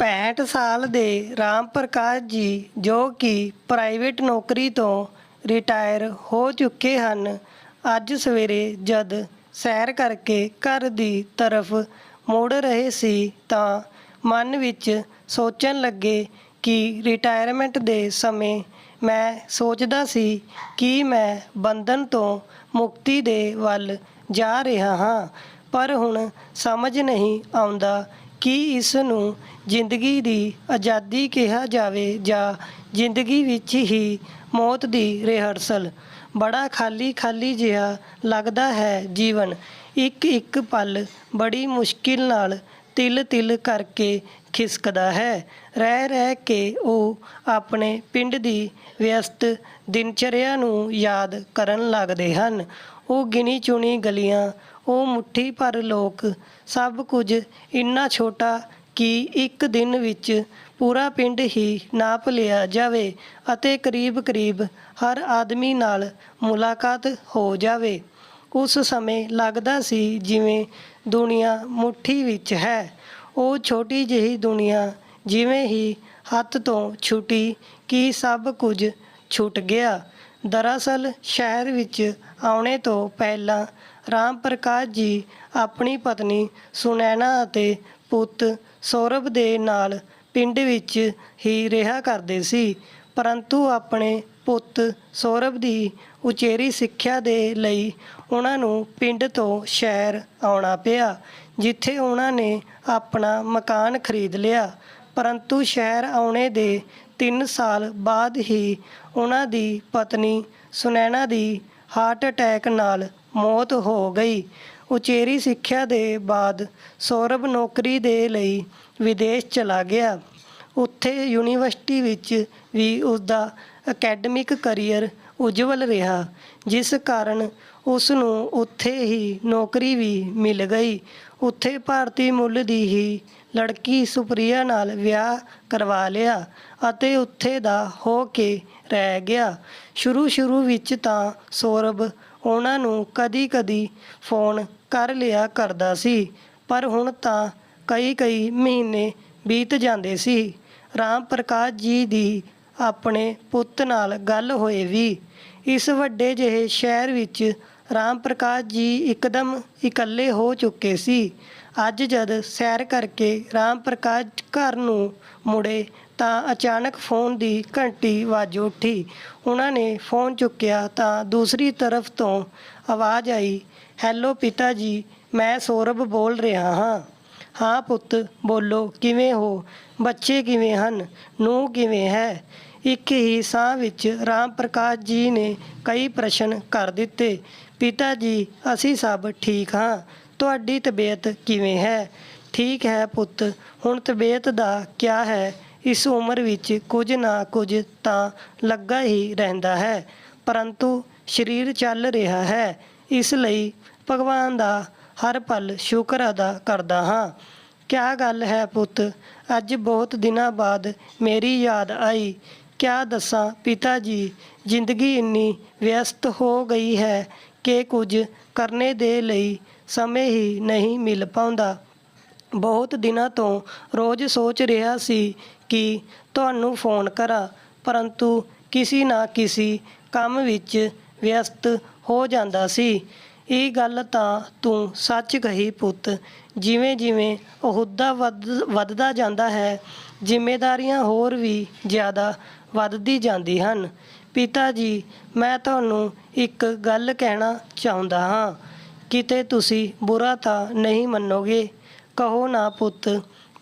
65 ਸਾਲ ਦੇ ਰਾਮ ਪ੍ਰਕਾਸ਼ ਜੀ ਜੋ ਕਿ ਪ੍ਰਾਈਵੇਟ ਨੌਕਰੀ ਤੋਂ ਰਿਟਾਇਰ ਹੋ ਚੁੱਕੇ ਹਨ, ਅੱਜ ਸਵੇਰੇ ਜਦ ਸੈਰ ਕਰਕੇ ਘਰ ਦੀ ਤਰਫ ਮੁੜ ਰਹੇ ਸੀ ਤਾਂ ਮਨ ਵਿੱਚ ਸੋਚਣ ਲੱਗੇ ਕਿ ਰਿਟਾਇਰਮੈਂਟ ਦੇ ਸਮੇਂ ਮੈਂ ਸੋਚਦਾ ਸੀ ਕਿ ਮੈਂ ਬੰਧਨ ਤੋਂ ਮੁਕਤੀ ਦੇ ਵੱਲ ਜਾ ਰਿਹਾ ਹਾਂ, ਪਰ ਹੁਣ ਸਮਝ ਨਹੀਂ ਆਉਂਦਾ ਕਿ ਇਸ ਨੂੰ ਜ਼ਿੰਦਗੀ ਦੀ ਆਜ਼ਾਦੀ ਕਿਹਾ ਜਾਵੇ ਜਾਂ ਜ਼ਿੰਦਗੀ ਵਿੱਚ ਹੀ ਮੌਤ ਦੀ ਰਿਹਰਸਲ। ਬੜਾ ਖਾਲੀ ਖਾਲੀ ਜਿਹਾ ਲੱਗਦਾ ਹੈ ਜੀਵਨ। ਇੱਕ ਇੱਕ ਪਲ ਬੜੀ ਮੁਸ਼ਕਿਲ ਨਾਲ ਤਿਲ ਤਿਲ ਕਰਕੇ ਖਿਸਕਦਾ ਹੈ। ਰਹਿ ਰਹਿ ਕੇ ਉਹ ਆਪਣੇ ਪਿੰਡ ਦੀ ਵਿਅਸਤ ਦਿਨਚਰਿਆ ਨੂੰ ਯਾਦ ਕਰਨ ਲੱਗਦੇ ਹਨ। ਉਹ ਗਿਣੀ ਚੁਣੀ ਗਲੀਆਂ, ਉਹ ਮੁੱਠੀ ਭਰ ਲੋਕ, ਸਭ ਕੁਝ ਇੰਨਾ ਛੋਟਾ ਕਿ ਇੱਕ ਦਿਨ ਵਿੱਚ ਪੂਰਾ ਪਿੰਡ ਹੀ ਨਾਪ ਲਿਆ ਜਾਵੇ ਅਤੇ ਕਰੀਬ ਕਰੀਬ ਹਰ ਆਦਮੀ ਨਾਲ ਮੁਲਾਕਾਤ ਹੋ ਜਾਵੇ। ਉਸ ਸਮੇਂ ਲੱਗਦਾ ਸੀ ਜਿਵੇਂ ਦੁਨੀਆ ਮੁੱਠੀ ਵਿੱਚ ਹੈ। ਉਹ ਛੋਟੀ ਜਿਹੀ ਦੁਨੀਆ ਜਿਵੇਂ ਹੀ ਹੱਥ ਤੋਂ ਛੁੱਟੀ ਕਿ ਸਭ ਕੁਝ ਛੁੱਟ ਗਿਆ। ਦਰਅਸਲ ਸ਼ਹਿਰ ਵਿੱਚ ਆਉਣੇ ਤੋਂ ਪਹਿਲਾਂ ਰਾਮ ਪ੍ਰਕਾਸ਼ ਜੀ ਆਪਣੀ ਪਤਨੀ ਸੁਨੈਣਾ ਅਤੇ ਪੁੱਤ ਸੌਰਭ ਦੇ ਨਾਲ ਪਿੰਡ ਵਿੱਚ ਹੀ ਰਿਹਾ ਕਰਦੇ ਸੀ, ਪਰੰਤੂ ਆਪਣੇ ਪੁੱਤ ਸੌਰਭ ਦੀ ਉਚੇਰੀ ਸਿੱਖਿਆ ਦੇ ਲਈ ਉਹਨਾਂ ਨੂੰ ਪਿੰਡ ਤੋਂ ਸ਼ਹਿਰ ਆਉਣਾ ਪਿਆ, ਜਿੱਥੇ ਉਹਨਾਂ ਨੇ ਆਪਣਾ ਮਕਾਨ ਖਰੀਦ ਲਿਆ। ਪਰੰਤੂ ਸ਼ਹਿਰ ਆਉਣੇ ਦੇ 3 ਸਾਲ ਬਾਅਦ ਹੀ ਉਹਨਾਂ ਦੀ ਪਤਨੀ ਸੁਨੈਣਾ ਦੀ ਹਾਰਟ ਅਟੈਕ ਨਾਲ ਮੌਤ ਹੋ ਗਈ। ਉਚੇਰੀ ਸਿੱਖਿਆ ਦੇ ਬਾਅਦ ਸੌਰਭ ਨੌਕਰੀ ਦੇ ਲਈ ਵਿਦੇਸ਼ ਚਲਾ ਗਿਆ। ਉੱਥੇ ਯੂਨੀਵਰਸਿਟੀ ਵਿੱਚ ਵੀ ਉਸਦਾ ਅਕੈਡਮਿਕ ਕਰੀਅਰ ਉਜਵਲ ਰਿਹਾ, ਜਿਸ ਕਾਰਨ ਉਸ ਨੂੰ ਉੱਥੇ ਹੀ ਨੌਕਰੀ ਵੀ ਮਿਲ ਗਈ। ਉੱਥੇ ਭਾਰਤੀ ਮੁੱਲ ਦੀ ਹੀ ਲੜਕੀ ਸੁਪ੍ਰਿਆ ਨਾਲ ਵਿਆਹ ਕਰਵਾ ਲਿਆ ਅਤੇ ਉੱਥੇ ਦਾ ਹੋ ਕੇ ਰਹਿ ਗਿਆ। ਸ਼ੁਰੂ ਵਿੱਚ ਤਾਂ ਸੌਰਭ ਉਹਨਾਂ ਨੂੰ ਕਦੀ ਫੋਨ ਕਰ ਲਿਆ ਕਰਦਾ ਸੀ, ਪਰ ਹੁਣ ਤਾਂ ਕਈ ਮਹੀਨੇ ਬੀਤ ਜਾਂਦੇ ਸੀ ਰਾਮ ਪ੍ਰਕਾਸ਼ ਜੀ ਦੀ ਆਪਣੇ ਪੁੱਤ ਨਾਲ ਗੱਲ ਹੋਏ ਵੀ। ਇਸ ਵੱਡੇ ਜਿਹੇ ਸ਼ਹਿਰ ਵਿੱਚ ਰਾਮ ਪ੍ਰਕਾਸ਼ ਜੀ ਇੱਕਦਮ ਇਕੱਲੇ ਹੋ ਚੁੱਕੇ ਸੀ। ਅੱਜ ਜਦ ਸੈਰ ਕਰਕੇ ਰਾਮ ਪ੍ਰਕਾਸ਼ ਘਰ ਨੂੰ ਮੁੜੇ ਤਾਂ ਅਚਾਨਕ ਫੋਨ ਦੀ ਘੰਟੀ ਵੱਜ ਉੱਠੀ। ਉਹਨਾਂ ਨੇ ਫੋਨ ਚੁੱਕਿਆ ਤਾਂ ਦੂਸਰੀ ਤਰਫ ਤੋਂ ਆਵਾਜ਼ ਆਈ, ਹੈਲੋ ਪਿਤਾ ਜੀ, ਮੈਂ ਸੌਰਭ ਬੋਲ ਰਿਹਾ ਹਾਂ। ਹਾਂ ਪੁੱਤ ਬੋਲੋ, ਕਿਵੇਂ ਹੋ? ਬੱਚੇ ਕਿਵੇਂ ਹਨ? ਨੂੰਹ ਕਿਵੇਂ ਹੈ? ਇੱਕ ਹੀ ਸਾਹ ਵਿੱਚ ਰਾਮ ਪ੍ਰਕਾਸ਼ ਜੀ ਨੇ ਕਈ ਪ੍ਰਸ਼ਨ ਕਰ ਦਿੱਤੇ। ਪਿਤਾ ਜੀ, ਅਸੀਂ ਸਭ ਠੀਕ ਹਾਂ। ਤੁਹਾਡੀ ਤਬੀਅਤ ਕਿਵੇਂ ਹੈ? ਠੀਕ ਹੈ ਪੁੱਤ, ਹੁਣ ਤਬੀਅਤ ਦਾ ਕਿਆ ਹੈ, ਇਸ ਉਮਰ ਵਿੱਚ ਕੁਝ ਨਾ ਕੁਝ ਤਾਂ ਲੱਗਾ ਹੀ ਰਹਿੰਦਾ ਹੈ, ਪਰੰਤੂ ਸਰੀਰ ਚੱਲ ਰਿਹਾ ਹੈ, ਇਸ ਲਈ ਭਗਵਾਨ ਦਾ ਹਰ ਪਲ ਸ਼ੁਕਰ ਅਦਾ ਕਰਦਾ ਹਾਂ। ਕਿਆ ਗੱਲ ਹੈ ਪੁੱਤ, ਅੱਜ ਬਹੁਤ ਦਿਨਾਂ ਬਾਅਦ ਮੇਰੀ ਯਾਦ ਆਈ। ਕਿਆ ਦੱਸਾਂ ਪਿਤਾ ਜੀ, ਜ਼ਿੰਦਗੀ ਇੰਨੀ ਵਿਅਸਤ ਹੋ ਗਈ ਹੈ ਕਿ ਕੁਝ ਕਰਨੇ ਦੇ ਲਈ ਸਮੇਂ ਹੀ ਨਹੀਂ ਮਿਲ ਪਾਉਂਦਾ। ਬਹੁਤ ਦਿਨਾਂ ਤੋਂ ਰੋਜ਼ ਸੋਚ ਰਿਹਾ ਸੀ ਕਿ ਤੁਹਾਨੂੰ ਫੋਨ ਕਰਾਂ, ਪਰੰਤੂ ਕਿਸੇ ਨਾ ਕਿਸੇ ਕੰਮ ਵਿੱਚ ਵਿਅਸਤ ਹੋ ਜਾਂਦਾ ਸੀ। ਇਹ ਗੱਲ ਤਾਂ ਤੂੰ ਸੱਚ ਕਹੀ ਪੁੱਤ। ਜਿਵੇਂ ਜਿਵੇਂ ਅਹੁਦਾ ਵੱਧਦਾ ਜਾਂਦਾ ਹੈ, ਜ਼ਿੰਮੇਵਾਰੀਆਂ ਹੋਰ ਵੀ ਜ਼ਿਆਦਾ ਵੱਧਦੀ ਜਾਂਦੀ ਹਨ। ਪਿਤਾ ਜੀ, ਮੈਂ ਤੁਹਾਨੂੰ ਇੱਕ ਗੱਲ ਕਹਿਣਾ ਚਾਹੁੰਦਾ ਹਾਂ। ਕਿਤੇ ਤੁਸੀਂ ਬੁਰਾ ਤਾਂ ਨਹੀਂ ਮੰਨੋਗੇ? ਕਹੋ ਨਾ ਪੁੱਤ,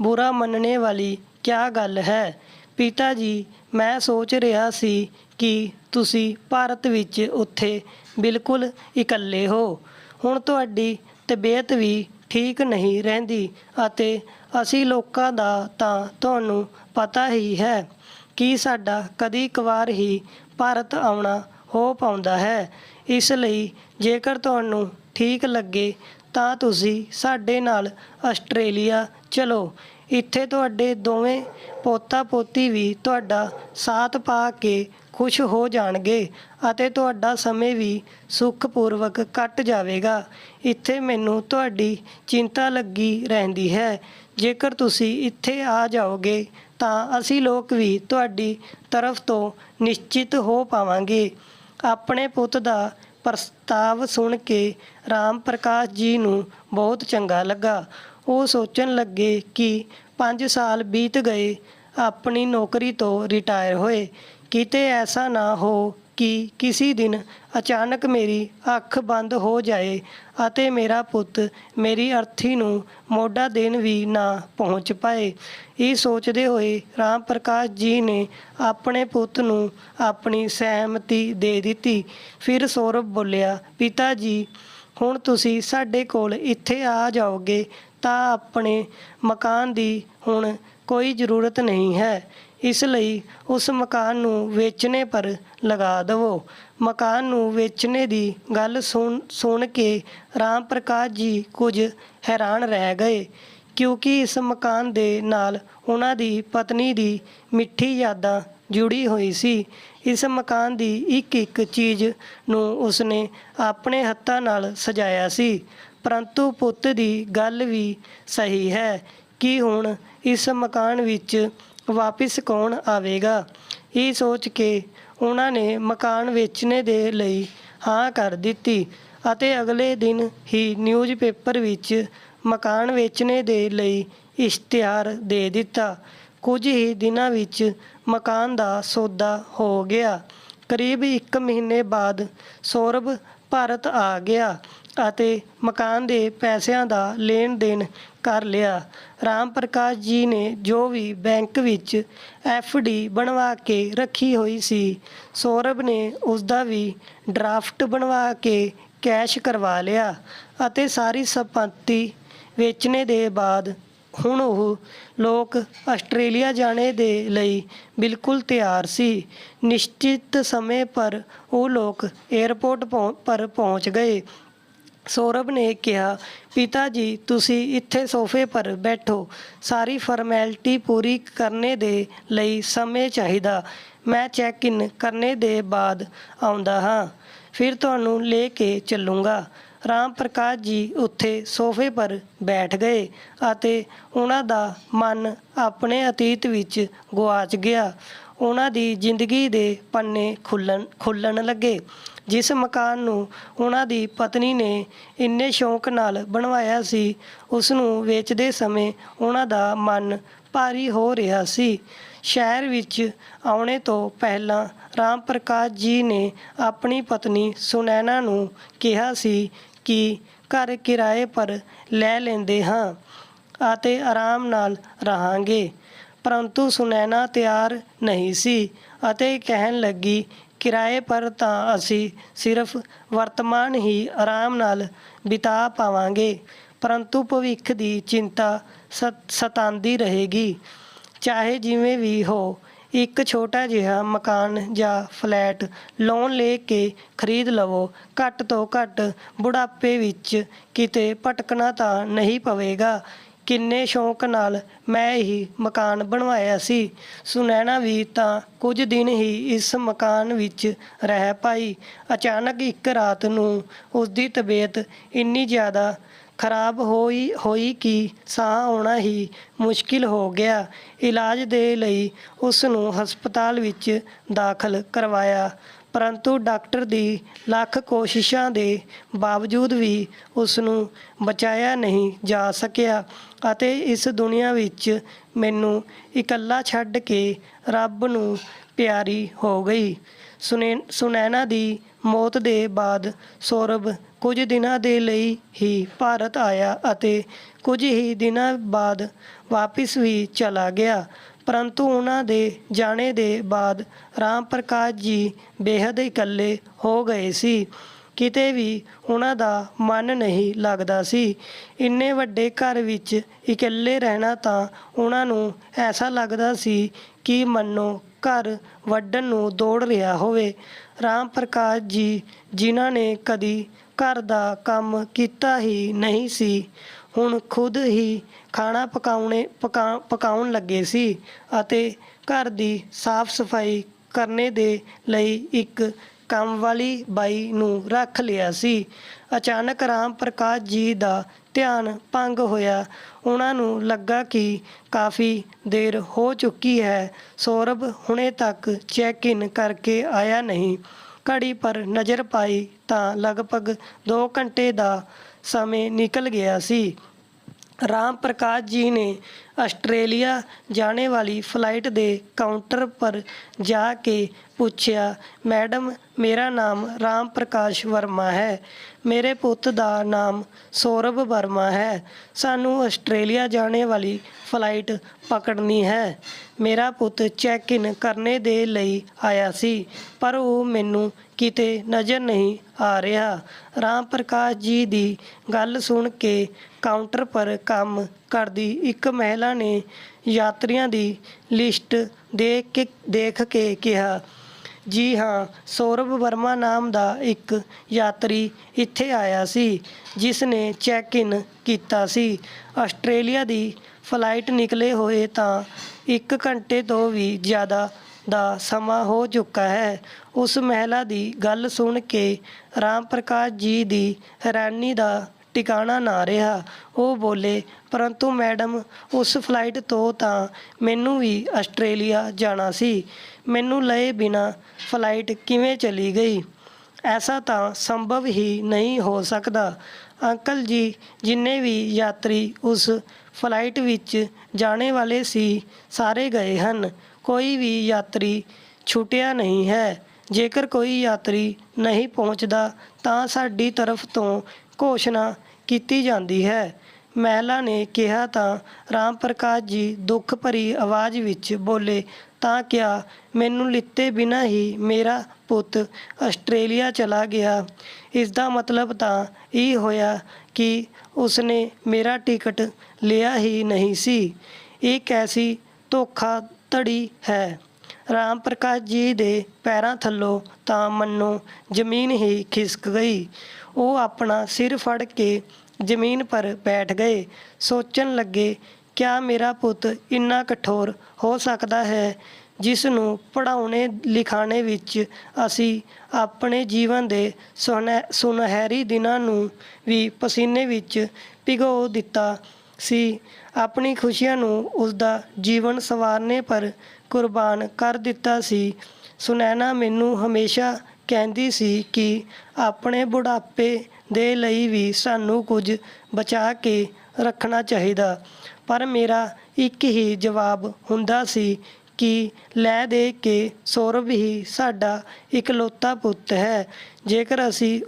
ਬੁਰਾ ਮੰਨਣੇ ਵਾਲੀ ਕਿਆ ਗੱਲ ਹੈ? ਪਿਤਾ ਜੀ, ਮੈਂ ਸੋਚ ਰਿਹਾ ਸੀ ਕਿ ਤੁਸੀਂ ਭਾਰਤ ਵਿੱਚ ਉੱਥੇ ਬਿਲਕੁਲ ਇਕੱਲੇ ਹੋ। ਹੁਣ ਤੁਹਾਡੀ ਤਬੀਅਤ ਵੀ ਠੀਕ ਨਹੀਂ ਰਹਿੰਦੀ ਅਤੇ ਅਸੀਂ ਲੋਕਾਂ ਦਾ ਤਾਂ ਤੁਹਾਨੂੰ ਪਤਾ ਹੀ ਹੈ ਕਿ ਸਾਡਾ ਕਦੀ ਕਵਾਰ ਹੀ ਭਾਰਤ ਆਉਣਾ ਹੋ ਪਾਉਂਦਾ ਹੈ। ਇਸ ਲਈ ਜੇਕਰ ਤੁਹਾਨੂੰ ਠੀਕ ਲੱਗੇ ਤਾਂ ਤੁਸੀਂ ਸਾਡੇ ਨਾਲ ਆਸਟ੍ਰੇਲੀਆ ਚਲੋ। ਇੱਥੇ ਤੁਹਾਡੇ ਦੋਵੇਂ ਪੋਤਾ ਪੋਤੀ ਵੀ ਤੁਹਾਡਾ ਸਾਥ ਪਾ ਕੇ ਖੁਸ਼ ਹੋ ਜਾਣਗੇ ਅਤੇ ਤੁਹਾਡਾ ਸਮੇਂ ਵੀ ਸੁਖਪੂਰਵਕ ਕੱਟ ਜਾਵੇਗਾ। ਇੱਥੇ ਮੈਨੂੰ ਤੁਹਾਡੀ ਚਿੰਤਾ ਲੱਗੀ ਰਹਿੰਦੀ ਹੈ। ਜੇਕਰ ਤੁਸੀਂ ਇੱਥੇ ਆ ਜਾਓਗੇ ਤਾਂ ਅਸੀਂ ਲੋਕ ਵੀ ਤੁਹਾਡੀ ਤਰਫ ਤੋਂ ਨਿਸ਼ਚਿਤ ਹੋ ਪਾਵਾਂਗੇ। ਆਪਣੇ ਪੁੱਤ ਦਾ ਪ੍ਰਸਤਾਵ ਸੁਣ ਕੇ ਰਾਮ ਪ੍ਰਕਾਸ਼ ਜੀ ਨੂੰ ਬਹੁਤ ਚੰਗਾ ਲੱਗਾ। ਉਹ ਸੋਚਣ ਲੱਗੇ ਕਿ 5 ਸਾਲ ਬੀਤ ਗਏ, ਆਪਣੀ ਨੌਕਰੀ ਤੋਂ ਰਿਟਾਇਰ ਹੋਏ। ਕਿਤੇ ਐਸਾ ਨਾ ਹੋ ਕਿ ਕਿਸੇ ਦਿਨ ਅਚਾਨਕ ਮੇਰੀ ਅੱਖ ਬੰਦ ਹੋ ਜਾਏ ਅਤੇ ਮੇਰਾ ਪੁੱਤ ਮੇਰੀ ਅਰਥੀ ਨੂੰ ਮੋਢਾ ਦੇਣ ਵੀ ਨਾ ਪਹੁੰਚ ਪਾਏ। ਇਹ ਸੋਚਦੇ ਹੋਏ ਰਾਮ ਪ੍ਰਕਾਸ਼ ਜੀ ਨੇ ਆਪਣੇ ਪੁੱਤ ਨੂੰ ਆਪਣੀ ਸਹਿਮਤੀ ਦੇ ਦਿੱਤੀ। ਫਿਰ ਸੌਰਵ ਬੋਲਿਆ, ਪਿਤਾ ਜੀ, ਹੁਣ ਤੁਸੀਂ ਸਾਡੇ ਕੋਲ ਇੱਥੇ ਆ ਜਾਓਗੇ ਤਾਂ ਆਪਣੇ ਮਕਾਨ ਦੀ ਹੁਣ ਕੋਈ ਜ਼ਰੂਰਤ ਨਹੀਂ ਹੈ। ਇਸ ਲਈ ਉਸ ਮਕਾਨ ਨੂੰ ਵੇਚਣੇ ਪਰ ਲਗਾ ਦੇਵੋ। ਮਕਾਨ ਨੂੰ ਵੇਚਣੇ ਦੀ ਗੱਲ ਸੁਣ ਕੇ ਰਾਮ ਪ੍ਰਕਾਸ਼ ਜੀ ਕੁਝ ਹੈਰਾਨ ਰਹਿ ਗਏ, ਕਿਉਂਕਿ ਇਸ ਮਕਾਨ ਦੇ ਨਾਲ ਉਹਨਾਂ ਦੀ ਪਤਨੀ ਦੀ ਮਿੱਠੀ ਯਾਦਾਂ ਜੁੜੀ ਹੋਈ ਸੀ। ਇਸ ਮਕਾਨ ਦੀ ਇੱਕ ਚੀਜ਼ ਨੂੰ ਉਸਨੇ ਆਪਣੇ ਹੱਥਾਂ ਨਾਲ ਸਜਾਇਆ ਸੀ। ਪਰੰਤੂ ਪੁੱਤ ਦੀ ਗੱਲ ਵੀ ਸਹੀ ਹੈ ਕਿ ਹੁਣ ਇਸ ਮਕਾਨ ਵਿੱਚ ਵਾਪਿਸ ਕੌਣ ਆਵੇਗਾ। ਇਹ ਸੋਚ ਕੇ ਉਹਨਾਂ ਨੇ ਮਕਾਨ ਵੇਚਣੇ ਦੇ ਲਈ ਹਾਂ ਕਰ ਦਿੱਤੀ ਅਤੇ ਅਗਲੇ ਦਿਨ ਹੀ ਨਿਊਜ਼ਪੇਪਰ ਵਿੱਚ ਮਕਾਨ ਵੇਚਣੇ ਦੇ ਲਈ ਇਸ਼ਤਿਹਾਰ ਦੇ ਦਿੱਤਾ। ਕੁਝ ਹੀ ਦਿਨਾਂ ਵਿੱਚ ਮਕਾਨ ਦਾ ਸੌਦਾ ਹੋ ਗਿਆ। ਕਰੀਬ 1 ਮਹੀਨੇ ਬਾਅਦ ਸੌਰਵ ਭਾਰਤ ਆ ਗਿਆ ਅਤੇ ਮਕਾਨ ਦੇ ਪੈਸਿਆਂ ਦਾ ਲੈਣ ਦੇਣ ਕਰ ਲਿਆ। ਰਾਮ ਪ੍ਰਕਾਸ਼ ਜੀ ਨੇ ਜੋ ਵੀ ਬੈਂਕ ਵਿੱਚ FD ਬਣਵਾ ਕੇ ਰੱਖੀ ਹੋਈ ਸੀ, ਸੌਰਵ ਨੇ ਉਸਦਾ ਵੀ ਡਰਾਫਟ ਬਣਵਾ ਕੇ ਕੈਸ਼ ਕਰਵਾ ਲਿਆ ਅਤੇ ਸਾਰੀ ਸੰਪੱਤੀ ਵੇਚਣੇ ਦੇ ਬਾਅਦ ਹੁਣ ਉਹ ਲੋਕ ਆਸਟ੍ਰੇਲੀਆ ਜਾਣੇ ਦੇ ਲਈ ਬਿਲਕੁਲ ਤਿਆਰ ਸੀ। ਨਿਸ਼ਚਿਤ ਸਮੇਂ ਪਰ ਉਹ ਲੋਕ ਏਅਰਪੋਰਟ ਪਰ ਪਹੁੰਚ ਗਏ। ਸੌਰਵ ਨੇ ਕਿਹਾ, ਪਿਤਾ ਜੀ, ਤੁਸੀਂ ਇੱਥੇ ਸੋਫੇ ਪਰ ਬੈਠੋ। ਸਾਰੀ ਫਾਰਮੈਲਿਟੀ ਪੂਰੀ ਕਰਨੇ ਦੇ ਲਈ ਸਮੇਂ ਚਾਹੀਦਾ। ਮੈਂ ਚੈੱਕ ਇਨ ਕਰਨੇ ਦੇ ਬਾਅਦ ਆਉਂਦਾ ਹਾਂ, ਫਿਰ ਤੁਹਾਨੂੰ ਲੈ ਕੇ ਚੱਲੂੰਗਾ। ਰਾਮ ਪ੍ਰਕਾਸ਼ ਜੀ ਉੱਥੇ ਸੋਫੇ ਪਰ ਬੈਠ ਗਏ ਅਤੇ ਉਹਨਾਂ ਦਾ ਮਨ ਆਪਣੇ ਅਤੀਤ ਵਿੱਚ ਗੁਆਚ ਗਿਆ। ਉਹਨਾਂ ਦੀ ਜ਼ਿੰਦਗੀ ਦੇ ਪੰਨੇ ਖੁੱਲ੍ਹਣ ਲੱਗੇ। ਜਿਸ ਮਕਾਨ ਨੂੰ ਉਹਨਾਂ ਦੀ ਪਤਨੀ ਨੇ ਇੰਨੇ ਸ਼ੌਂਕ ਨਾਲ ਬਣਵਾਇਆ ਸੀ, ਉਸ ਨੂੰ ਵੇਚਦੇ ਸਮੇਂ ਉਹਨਾਂ ਦਾ ਮਨ ਭਾਰੀ ਹੋ ਰਿਹਾ ਸੀ। ਸ਼ਹਿਰ ਵਿੱਚ ਆਉਣੇ ਤੋਂ ਪਹਿਲਾਂ ਰਾਮ ਪ੍ਰਕਾਸ਼ ਜੀ ਨੇ ਆਪਣੀ ਪਤਨੀ ਸੁਨੈਨਾ ਨੂੰ ਕਿਹਾ ਸੀ ਕਿ ਘਰ ਕਿਰਾਏ ਪਰ ਲੈ ਲੈਂਦੇ ਹਾਂ ਅਤੇ ਆਰਾਮ ਨਾਲ ਰਹਾਂਗੇ। ਪਰੰਤੂ ਸੁਨੈਨਾ ਤਿਆਰ ਨਹੀਂ ਸੀ ਅਤੇ ਕਹਿਣ ਲੱਗੀ, ਕਿਰਾਏ ਪਰ ਤਾਂ ਅਸੀਂ ਸਿਰਫ ਵਰਤਮਾਨ ਹੀ ਆਰਾਮ ਨਾਲ ਬਿਤਾ ਪਾਵਾਂਗੇ, ਪਰੰਤੂ ਭਵਿੱਖ ਦੀ ਚਿੰਤਾ ਸਤਾਉਂਦੀ ਰਹੇਗੀ। ਚਾਹੇ ਜਿਵੇਂ ਵੀ ਹੋ, ਇੱਕ ਛੋਟਾ ਜਿਹਾ ਮਕਾਨ ਜਾਂ ਫਲੈਟ ਲੋਨ ਲੈ ਕੇ ਖਰੀਦ ਲਵੋ। ਘੱਟ ਤੋਂ ਘੱਟ ਬੁਢਾਪੇ ਵਿੱਚ ਕਿਤੇ ਭਟਕਣਾ ਤਾਂ ਨਹੀਂ ਪਵੇਗਾ। ਕਿੰਨੇ ਸ਼ੌਂਕ ਨਾਲ ਮੈਂ ਇਹ ਮਕਾਨ ਬਣਵਾਇਆ ਸੀ। ਸੁਨੈਨਾ ਵੀ ਤਾਂ ਕੁਝ ਦਿਨ ਹੀ ਇਸ ਮਕਾਨ ਵਿੱਚ ਰਹਿ ਪਾਈ। ਅਚਾਨਕ ਇੱਕ ਰਾਤ ਨੂੰ ਉਸਦੀ ਤਬੀਅਤ ਇੰਨੀ ਜ਼ਿਆਦਾ ਖਰਾਬ ਹੋਈ ਕਿ ਸਾਹ ਆਉਣਾ ਹੀ ਮੁਸ਼ਕਿਲ ਹੋ ਗਿਆ। ਇਲਾਜ ਦੇ ਲਈ ਉਸ ਨੂੰ ਹਸਪਤਾਲ ਵਿੱਚ ਦਾਖਲ ਕਰਵਾਇਆ, ਪਰੰਤੂ ਡਾਕਟਰ ਦੀ ਲੱਖ ਕੋਸ਼ਿਸ਼ਾਂ ਦੇ ਬਾਵਜੂਦ ਵੀ ਉਸ ਨੂੰ ਬਚਾਇਆ ਨਹੀਂ ਜਾ ਸਕਿਆ ਅਤੇ ਇਸ ਦੁਨੀਆ ਵਿੱਚ ਮੈਨੂੰ ਇਕੱਲਾ ਛੱਡ ਕੇ ਰੱਬ ਨੂੰ ਪਿਆਰੀ ਹੋ ਗਈ। ਸੁਨੈਨਾ ਦੀ ਮੌਤ ਦੇ ਬਾਅਦ ਸੌਰਵ ਕੁਝ ਦਿਨਾਂ ਦੇ ਲਈ ਹੀ ਭਾਰਤ ਆਇਆ ਅਤੇ ਕੁਝ ਹੀ ਦਿਨਾਂ ਬਾਅਦ ਵਾਪਿਸ ਵੀ ਚਲਾ ਗਿਆ। ਪਰੰਤੂ ਉਹਨਾਂ ਦੇ ਜਾਣੇ ਦੇ ਬਾਅਦ ਰਾਮ ਪ੍ਰਕਾਸ਼ ਜੀ ਬੇਹੱਦ ਇਕੱਲੇ ਹੋ ਗਏ ਸੀ। ਕਿਤੇ ਵੀ ਉਹਨਾਂ ਦਾ ਮਨ ਨਹੀਂ ਲੱਗਦਾ ਸੀ। ਇੰਨੇ ਵੱਡੇ ਘਰ ਵਿੱਚ ਇਕੱਲੇ ਰਹਿਣਾ ਤਾਂ ਉਹਨਾਂ ਨੂੰ ਐਸਾ ਲੱਗਦਾ ਸੀ ਕਿ ਮੰਨੋ ਘਰ ਵੱਢਣ ਨੂੰ ਦੌੜ ਰਿਹਾ ਹੋਵੇ। ਰਾਮ ਪ੍ਰਕਾਸ਼ ਜੀ, ਜਿਨ੍ਹਾਂ ਨੇ ਕਦੀ ਘਰ ਦਾ ਕੰਮ ਕੀਤਾ ਹੀ ਨਹੀਂ ਸੀ, ਹੁਣ ਖੁਦ ਹੀ ਖਾਣਾ ਪਕਾਉਣ ਲੱਗੇ ਸੀ ਅਤੇ ਘਰ ਦੀ ਸਾਫ਼ ਸਫਾਈ ਕਰਨੇ ਦੇ ਲਈ ਇੱਕ ਕੰਮ ਵਾਲੀ ਬਾਈ ਨੂੰ ਰੱਖ ਲਿਆ ਸੀ। ਅਚਾਨਕ ਰਾਮ ਪ੍ਰਕਾਸ਼ ਜੀ ਦਾ ਧਿਆਨ ਭੰਗ ਹੋਇਆ। ਉਹਨਾਂ ਨੂੰ ਲੱਗਾ ਕਿ ਕਾਫੀ ਦੇਰ ਹੋ ਚੁੱਕੀ ਹੈ। ਸੌਰਭ ਹੁਣੇ ਤੱਕ ਚੈੱਕ ਇਨ ਕਰਕੇ ਆਇਆ ਨਹੀਂ। ਘੜੀ ਪਰ ਨਜ਼ਰ ਪਾਈ ਤਾਂ ਲਗਭਗ 2 ਘੰਟੇ ਦਾ ਸਮੇਂ ਨਿਕਲ ਗਿਆ ਸੀ। राम प्रकाश जी ने ऑस्ट्रेलिया जाने वाली फ़्लाइट दे काउंटर पर जाके पूछया, मैडम मेरा नाम राम प्रकाश वर्मा है, मेरे पुत दा नाम सौरभ वर्मा है, सानू ऑस्ट्रेलिया जाने वाली फ़लाइट पकड़नी है। मेरा पुत चैक इन करने दे लई आया सी पर वो मैनू किते नज़र नहीं आ रहा। राम प्रकाश जी दी गल सुन के काउंटर पर काम करदी एक महिला ने यात्रियों दी लिस्ट देख के कहा, जी हाँ, सौरभ वर्मा नाम दा एक यात्री इत्थे आया सी जिसने चैक इन कीता सी। आस्ट्रेलिया दी फ़लाइट निकले होए तां 1 घंटे तो भी ज़्यादा ਦਾ ਸਮਾਂ ਹੋ ਚੁੱਕਾ ਹੈ। ਉਸ ਮਹਿਲਾ ਦੀ ਗੱਲ ਸੁਣ ਕੇ ਰਾਮ ਪ੍ਰਕਾਸ਼ ਜੀ ਦੀ ਹੈਰਾਨੀ ਦਾ ਟਿਕਾਣਾ ਨਾ ਰਿਹਾ। ਉਹ ਬੋਲੇ, ਪਰੰਤੂ ਮੈਡਮ ਉਸ ਫਲਾਈਟ ਤੋਂ ਤਾਂ ਮੈਨੂੰ ਵੀ ਆਸਟ੍ਰੇਲੀਆ ਜਾਣਾ ਸੀ, ਮੈਨੂੰ ਲਏ ਬਿਨਾਂ ਫਲਾਈਟ ਕਿਵੇਂ ਚਲੀ ਗਈ? ਐਸਾ ਤਾਂ ਸੰਭਵ ਹੀ ਨਹੀਂ ਹੋ ਸਕਦਾ। ਅੰਕਲ ਜੀ, ਜਿੰਨੇ ਵੀ ਯਾਤਰੀ ਉਸ ਫਲਾਈਟ ਵਿੱਚ ਜਾਣੇ ਵਾਲੇ ਸੀ ਸਾਰੇ ਗਏ ਹਨ, ਕੋਈ ਵੀ ਯਾਤਰੀ ਛੁੱਟਿਆ ਨਹੀਂ ਹੈ। ਜੇਕਰ ਕੋਈ ਯਾਤਰੀ ਨਹੀਂ ਪਹੁੰਚਦਾ ਤਾਂ ਸਾਡੀ ਤਰਫ ਤੋਂ ਘੋਸ਼ਣਾ ਕੀਤੀ ਜਾਂਦੀ ਹੈ। ਮਹਿਲਾ ਨੇ ਕਿਹਾ ਤਾਂ ਰਾਮ ਪ੍ਰਕਾਸ਼ ਜੀ ਦੁੱਖ ਭਰੀ ਆਵਾਜ਼ ਵਿੱਚ ਬੋਲੇ, ਤਾਂ ਕਿਆ ਮੈਨੂੰ ਲਿੱਤੇ ਬਿਨਾਂ ਹੀ ਮੇਰਾ ਪੁੱਤ ਆਸਟ੍ਰੇਲੀਆ ਚਲਾ ਗਿਆ? ਇਸ ਦਾ ਮਤਲਬ ਤਾਂ ਇਹ ਹੋਇਆ ਕਿ ਉਸਨੇ ਮੇਰਾ ਟਿਕਟ ਲਿਆ ਹੀ ਨਹੀਂ ਸੀ। ਇਹ ਕੈਸੀ ਧੋਖਾਧੜੀ ਹੈ। ਰਾਮ ਪ੍ਰਕਾਸ਼ ਜੀ ਦੇ ਪੈਰਾਂ ਥੱਲੋਂ ਤਾਂ ਮੰਨੋ ਜ਼ਮੀਨ ਹੀ ਖਿਸਕ ਗਈ। ਉਹ ਆਪਣਾ ਸਿਰ ਫੜ ਕੇ ਜ਼ਮੀਨ ਪਰ ਬੈਠ ਗਏ। ਸੋਚਣ ਲੱਗੇ, ਕਿਆ ਮੇਰਾ ਪੁੱਤ ਇੰਨਾ ਕਠੋਰ ਹੋ ਸਕਦਾ ਹੈ ਜਿਸ ਨੂੰ ਪੜ੍ਹਾਉਣੇ ਲਿਖਾਉਣੇ ਵਿੱਚ ਅਸੀਂ ਆਪਣੇ ਜੀਵਨ ਦੇ ਸੁਨਹਿਰੀ ਦਿਨਾਂ ਨੂੰ ਵੀ ਪਸੀਨੇ ਵਿੱਚ ਭਿਗੋ ਦਿੱਤਾ ਸੀ। ਆਪਣੀ ਖੁਸ਼ੀਆਂ ਨੂੰ ਉਸਦਾ ਜੀਵਨ ਸੰਵਾਰਨੇ ਪਰ ਕੁਰਬਾਨ ਕਰ ਦਿੱਤਾ ਸੀ। ਸੁਨੈਣਾ ਮੈਨੂੰ ਹਮੇਸ਼ਾ ਕਹਿੰਦੀ ਸੀ ਕਿ ਆਪਣੇ ਬੁਢਾਪੇ ਦੇ ਲਈ ਵੀ ਸਾਨੂੰ ਕੁਝ ਬਚਾ ਕੇ ਰੱਖਣਾ ਚਾਹੀਦਾ, ਪਰ ਮੇਰਾ ਇੱਕ ਹੀ ਜਵਾਬ ਹੁੰਦਾ ਸੀ ਕਿ ਲੈ ਦੇ ਕੇ ਸੌਰਭ ਹੀ ਸਾਡਾ ਇਕਲੌਤਾ ਪੁੱਤ ਹੈ। ਜੇਕਰ ਅਸੀਂ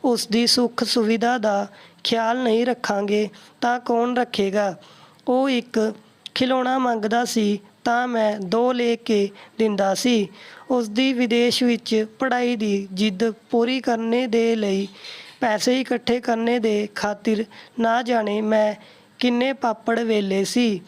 ਉਸਦੀ ਸੁੱਖ ਸੁਵਿਧਾ ਦਾ ਖਿਆਲ ਨਹੀਂ ਰੱਖਾਂਗੇ ਤਾਂ ਕੌਣ ਰੱਖੇਗਾ? ਉਹ ਇੱਕ ਖਿਡੌਣਾ ਮੰਗਦਾ ਸੀ ਤਾਂ ਮੈਂ 2 ਲੈ ਕੇ ਦਿੰਦਾ ਸੀ। ਉਸਦੀ ਵਿਦੇਸ਼ ਵਿੱਚ ਪੜ੍ਹਾਈ ਦੀ ਜਿੱਦ ਪੂਰੀ ਕਰਨੇ ਦੇ ਲਈ ਪੈਸੇ ਇਕੱਠੇ ਕਰਨੇ ਦੇ ਖਾਤਰ ਨਾ ਜਾਣੇ ਮੈਂ ਕਿੰਨੇ ਪਾਪੜ ਵੇਲੇ ਸੀ,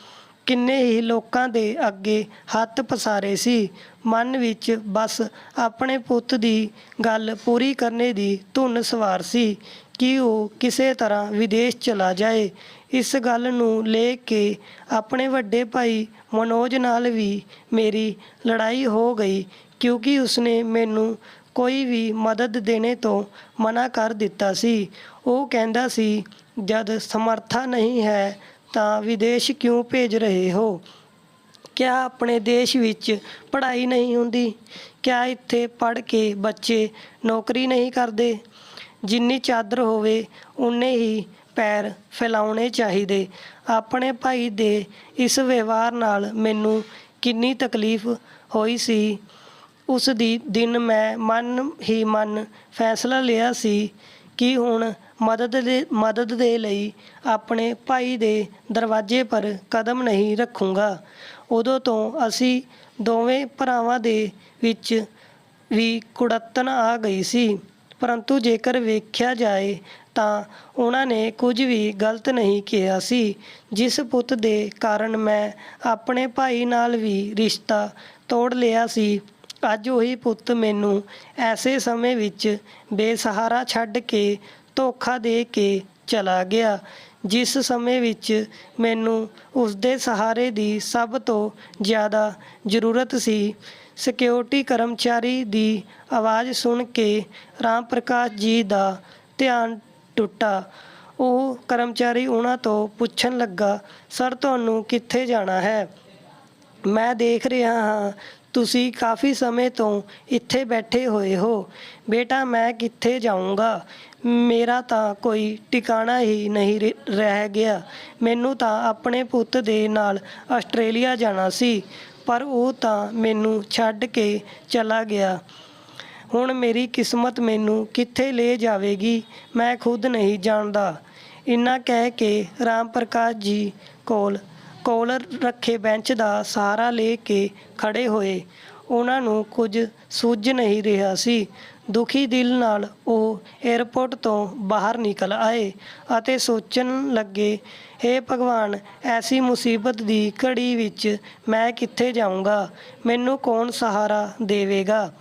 ਕਿੰਨੇ ਹੀ ਲੋਕਾਂ ਦੇ ਅੱਗੇ ਹੱਥ ਪਸਾਰੇ ਸੀ। ਮਨ ਵਿੱਚ ਬਸ ਆਪਣੇ ਪੁੱਤ ਦੀ ਗੱਲ ਪੂਰੀ ਕਰਨੇ ਦੀ ਧੁਨ ਸਵਾਰ ਸੀ ਕਿ ਉਹ ਕਿਸੇ ਤਰ੍ਹਾਂ ਵਿਦੇਸ਼ ਚਲਾ ਜਾਏ। ਇਸ ਗੱਲ ਨੂੰ ਲੈ ਕੇ ਆਪਣੇ ਵੱਡੇ ਭਾਈ ਮਨੋਜ ਨਾਲ ਵੀ ਮੇਰੀ ਲੜਾਈ ਹੋ ਗਈ, ਕਿਉਂਕਿ ਉਸਨੇ ਮੈਨੂੰ ਕੋਈ ਵੀ ਮਦਦ ਦੇਣੇ ਤੋਂ ਮਨਾ ਕਰ ਦਿੱਤਾ ਸੀ। ਉਹ ਕਹਿੰਦਾ ਸੀ, ਜਦ ਸਮਰੱਥਾ ਨਹੀਂ ਹੈ ਤਾਂ ਵਿਦੇਸ਼ ਕਿਉਂ ਭੇਜ ਰਹੇ ਹੋ? ਕਿਆ ਆਪਣੇ ਦੇਸ਼ ਵਿੱਚ ਪੜ੍ਹਾਈ ਨਹੀਂ ਹੁੰਦੀ? ਕਿਆ ਇੱਥੇ ਪੜ੍ਹ ਕੇ ਬੱਚੇ ਨੌਕਰੀ ਨਹੀਂ ਕਰਦੇ? ਜਿੰਨੀ ਚਾਦਰ ਹੋਵੇ ਉਨੇ ਹੀ ਪੈਰ ਫੈਲਾਉਣੇ ਚਾਹੀਦੇ। ਆਪਣੇ ਭਾਈ ਦੇ ਇਸ ਵਿਵਹਾਰ ਨਾਲ ਮੈਨੂੰ ਕਿੰਨੀ ਤਕਲੀਫ ਹੋਈ ਸੀ। ਉਸ ਦਿਨ ਮੈਂ ਮਨ ਫੈਸਲਾ ਲਿਆ ਸੀ ਕਿ ਹੁਣ ਮਦਦ ਦੇ ਲਈ ਆਪਣੇ ਭਾਈ ਦੇ ਦਰਵਾਜ਼ੇ ਪਰ ਕਦਮ ਨਹੀਂ ਰੱਖੂੰਗਾ। ਉਦੋਂ ਤੋਂ ਅਸੀਂ ਦੋਵੇਂ ਭਰਾਵਾਂ ਦੇ ਵਿੱਚ ਵੀ ਕੁੜੱਤਣ ਆ ਗਈ ਸੀ। ਪਰੰਤੂ ਜੇਕਰ ਵੇਖਿਆ ਜਾਏ ਤਾਂ ਉਹਨਾਂ ਨੇ ਕੁਝ ਵੀ ਗਲਤ ਨਹੀਂ ਕਿਹਾ ਸੀ। ਜਿਸ ਪੁੱਤ ਦੇ ਕਾਰਨ ਮੈਂ ਆਪਣੇ ਭਾਈ ਨਾਲ ਵੀ ਰਿਸ਼ਤਾ ਤੋੜ ਲਿਆ ਸੀ, ਅੱਜ ਉਹੀ ਪੁੱਤ ਮੈਨੂੰ ਐਸੇ ਸਮੇਂ ਵਿੱਚ ਬੇਸਹਾਰਾ ਛੱਡ ਕੇ ਧੋਖਾ ਦੇ ਕੇ ਚਲਾ ਗਿਆ, ਜਿਸ ਸਮੇਂ ਵਿੱਚ ਮੈਨੂੰ ਉਸਦੇ ਸਹਾਰੇ ਦੀ ਸਭ ਤੋਂ ਜ਼ਿਆਦਾ ਜ਼ਰੂਰਤ ਸੀ। ਸਿਕਿਉਰਿਟੀ ਕਰਮਚਾਰੀ ਦੀ ਆਵਾਜ਼ ਸੁਣ ਕੇ ਰਾਮ ਪ੍ਰਕਾਸ਼ ਜੀ ਦਾ ਧਿਆਨ ਟੁੱਟਾ। ਉਹ ਕਰਮਚਾਰੀ ਉਹਨਾਂ ਤੋਂ ਪੁੱਛਣ ਲੱਗਾ, ਸਰ ਤੁਹਾਨੂੰ ਕਿੱਥੇ ਜਾਣਾ ਹੈ? ਮੈਂ ਦੇਖ ਰਿਹਾ ਹਾਂ ਤੁਸੀਂ ਕਾਫੀ ਸਮੇਂ ਤੋਂ ਇੱਥੇ ਬੈਠੇ ਹੋਏ ਹੋ। ਬੇਟਾ ਮੈਂ ਕਿੱਥੇ ਜਾਊਂਗਾ, ਮੇਰਾ ਤਾਂ ਕੋਈ ਟਿਕਾਣਾ ਹੀ ਨਹੀਂ ਰਹਿ ਗਿਆ। ਮੈਨੂੰ ਤਾਂ ਆਪਣੇ ਪੁੱਤ ਦੇ ਨਾਲ ਆਸਟ੍ਰੇਲੀਆ ਜਾਣਾ ਸੀ, ਪਰ ਉਹ ਤਾਂ ਮੈਨੂੰ ਛੱਡ ਕੇ ਚਲਾ ਗਿਆ। ਹੁਣ ਮੇਰੀ ਕਿਸਮਤ ਮੈਨੂੰ ਕਿੱਥੇ ਲੈ ਜਾਵੇਗੀ, ਮੈਂ ਖੁਦ ਨਹੀਂ ਜਾਣਦਾ। ਇੰਨਾ ਕਹਿ ਕੇ ਰਾਮ ਪ੍ਰਕਾਸ਼ ਜੀ ਕੋਲ ਰੱਖੇ ਬੈਂਚ ਦਾ ਸਹਾਰਾ ਲੈ ਕੇ ਖੜ੍ਹੇ ਹੋਏ। ਉਹਨਾਂ ਨੂੰ ਕੁਝ ਸੁੱਝ ਨਹੀਂ ਰਿਹਾ ਸੀ। ਦੁਖੀ ਦਿਲ ਨਾਲ ਉਹ ਏਅਰਪੋਰਟ ਤੋਂ ਬਾਹਰ ਨਿਕਲ ਆਏ ਅਤੇ ਸੋਚਣ ਲੱਗੇ, ਹੇ ਭਗਵਾਨ, ਐਸੀ ਮੁਸੀਬਤ ਦੀ ਘੜੀ ਵਿੱਚ ਮੈਂ ਕਿੱਥੇ ਜਾਊਂਗਾ, ਮੈਨੂੰ ਕੌਣ ਸਹਾਰਾ ਦੇਵੇਗਾ?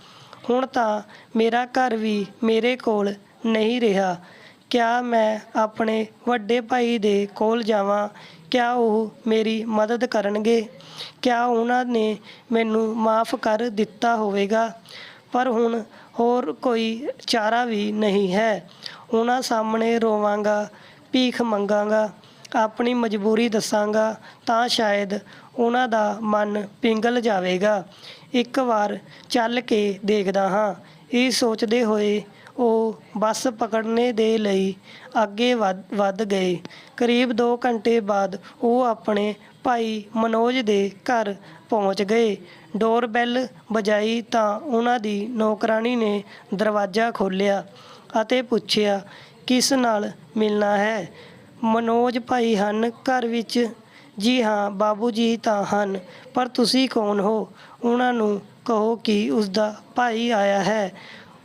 ਹੁਣ ਤਾਂ ਮੇਰਾ ਘਰ ਵੀ ਮੇਰੇ ਕੋਲ ਨਹੀਂ ਰਿਹਾ। ਕਿਆ ਮੈਂ ਆਪਣੇ ਵੱਡੇ ਭਾਈ ਦੇ ਕੋਲ ਜਾਵਾਂ? ਕਿਆ ਉਹ ਮੇਰੀ ਮਦਦ ਕਰਨਗੇ? ਕਿਆ ਉਹਨਾਂ ਨੇ ਮੈਨੂੰ ਮਾਫ਼ ਕਰ ਦਿੱਤਾ ਹੋਵੇਗਾ? ਪਰ ਹੁਣ ਹੋਰ ਕੋਈ ਚਾਰਾ ਵੀ ਨਹੀਂ ਹੈ। ਉਹਨਾਂ ਸਾਹਮਣੇ ਰੋਵਾਂਗਾ, ਭੀਖ ਮੰਗਾਂਗਾ, ਆਪਣੀ ਮਜਬੂਰੀ ਦੱਸਾਂਗਾ ਤਾਂ ਸ਼ਾਇਦ ਉਹਨਾਂ ਦਾ ਮਨ ਪਿਘਲ ਜਾਵੇਗਾ। ਇੱਕ ਵਾਰ ਚੱਲ ਕੇ ਦੇਖਦਾ ਹਾਂ। ਇਹ ਸੋਚਦੇ ਹੋਏ ਉਹ ਬੱਸ ਪਕੜਨੇ ਦੇ ਲਈ ਅੱਗੇ ਵੱਧ ਗਏ। ਕਰੀਬ 2 ਘੰਟੇ ਬਾਅਦ ਉਹ ਆਪਣੇ ਭਾਈ ਮਨੋਜ ਦੇ ਘਰ ਪਹੁੰਚ ਗਏ। ਡੋਰਬੈਲ ਵਜਾਈ ਤਾਂ ਉਹਨਾਂ ਦੀ ਨੌਕਰਾਣੀ ਨੇ ਦਰਵਾਜ਼ਾ ਖੋਲ੍ਹਿਆ ਅਤੇ ਪੁੱਛਿਆ, ਕਿਸ ਨਾਲ ਮਿਲਣਾ ਹੈ? ਮਨੋਜ ਭਾਈ ਹਨ ਘਰ ਵਿੱਚ? ਜੀ ਹਾਂ ਬਾਬੂ ਜੀ ਤਾਂ ਹਨ, ਪਰ ਤੁਸੀਂ ਕੌਣ ਹੋ? ਉਹਨਾਂ ਨੂੰ ਕਹੋ ਕਿ ਉਸਦਾ ਭਾਈ ਆਇਆ ਹੈ।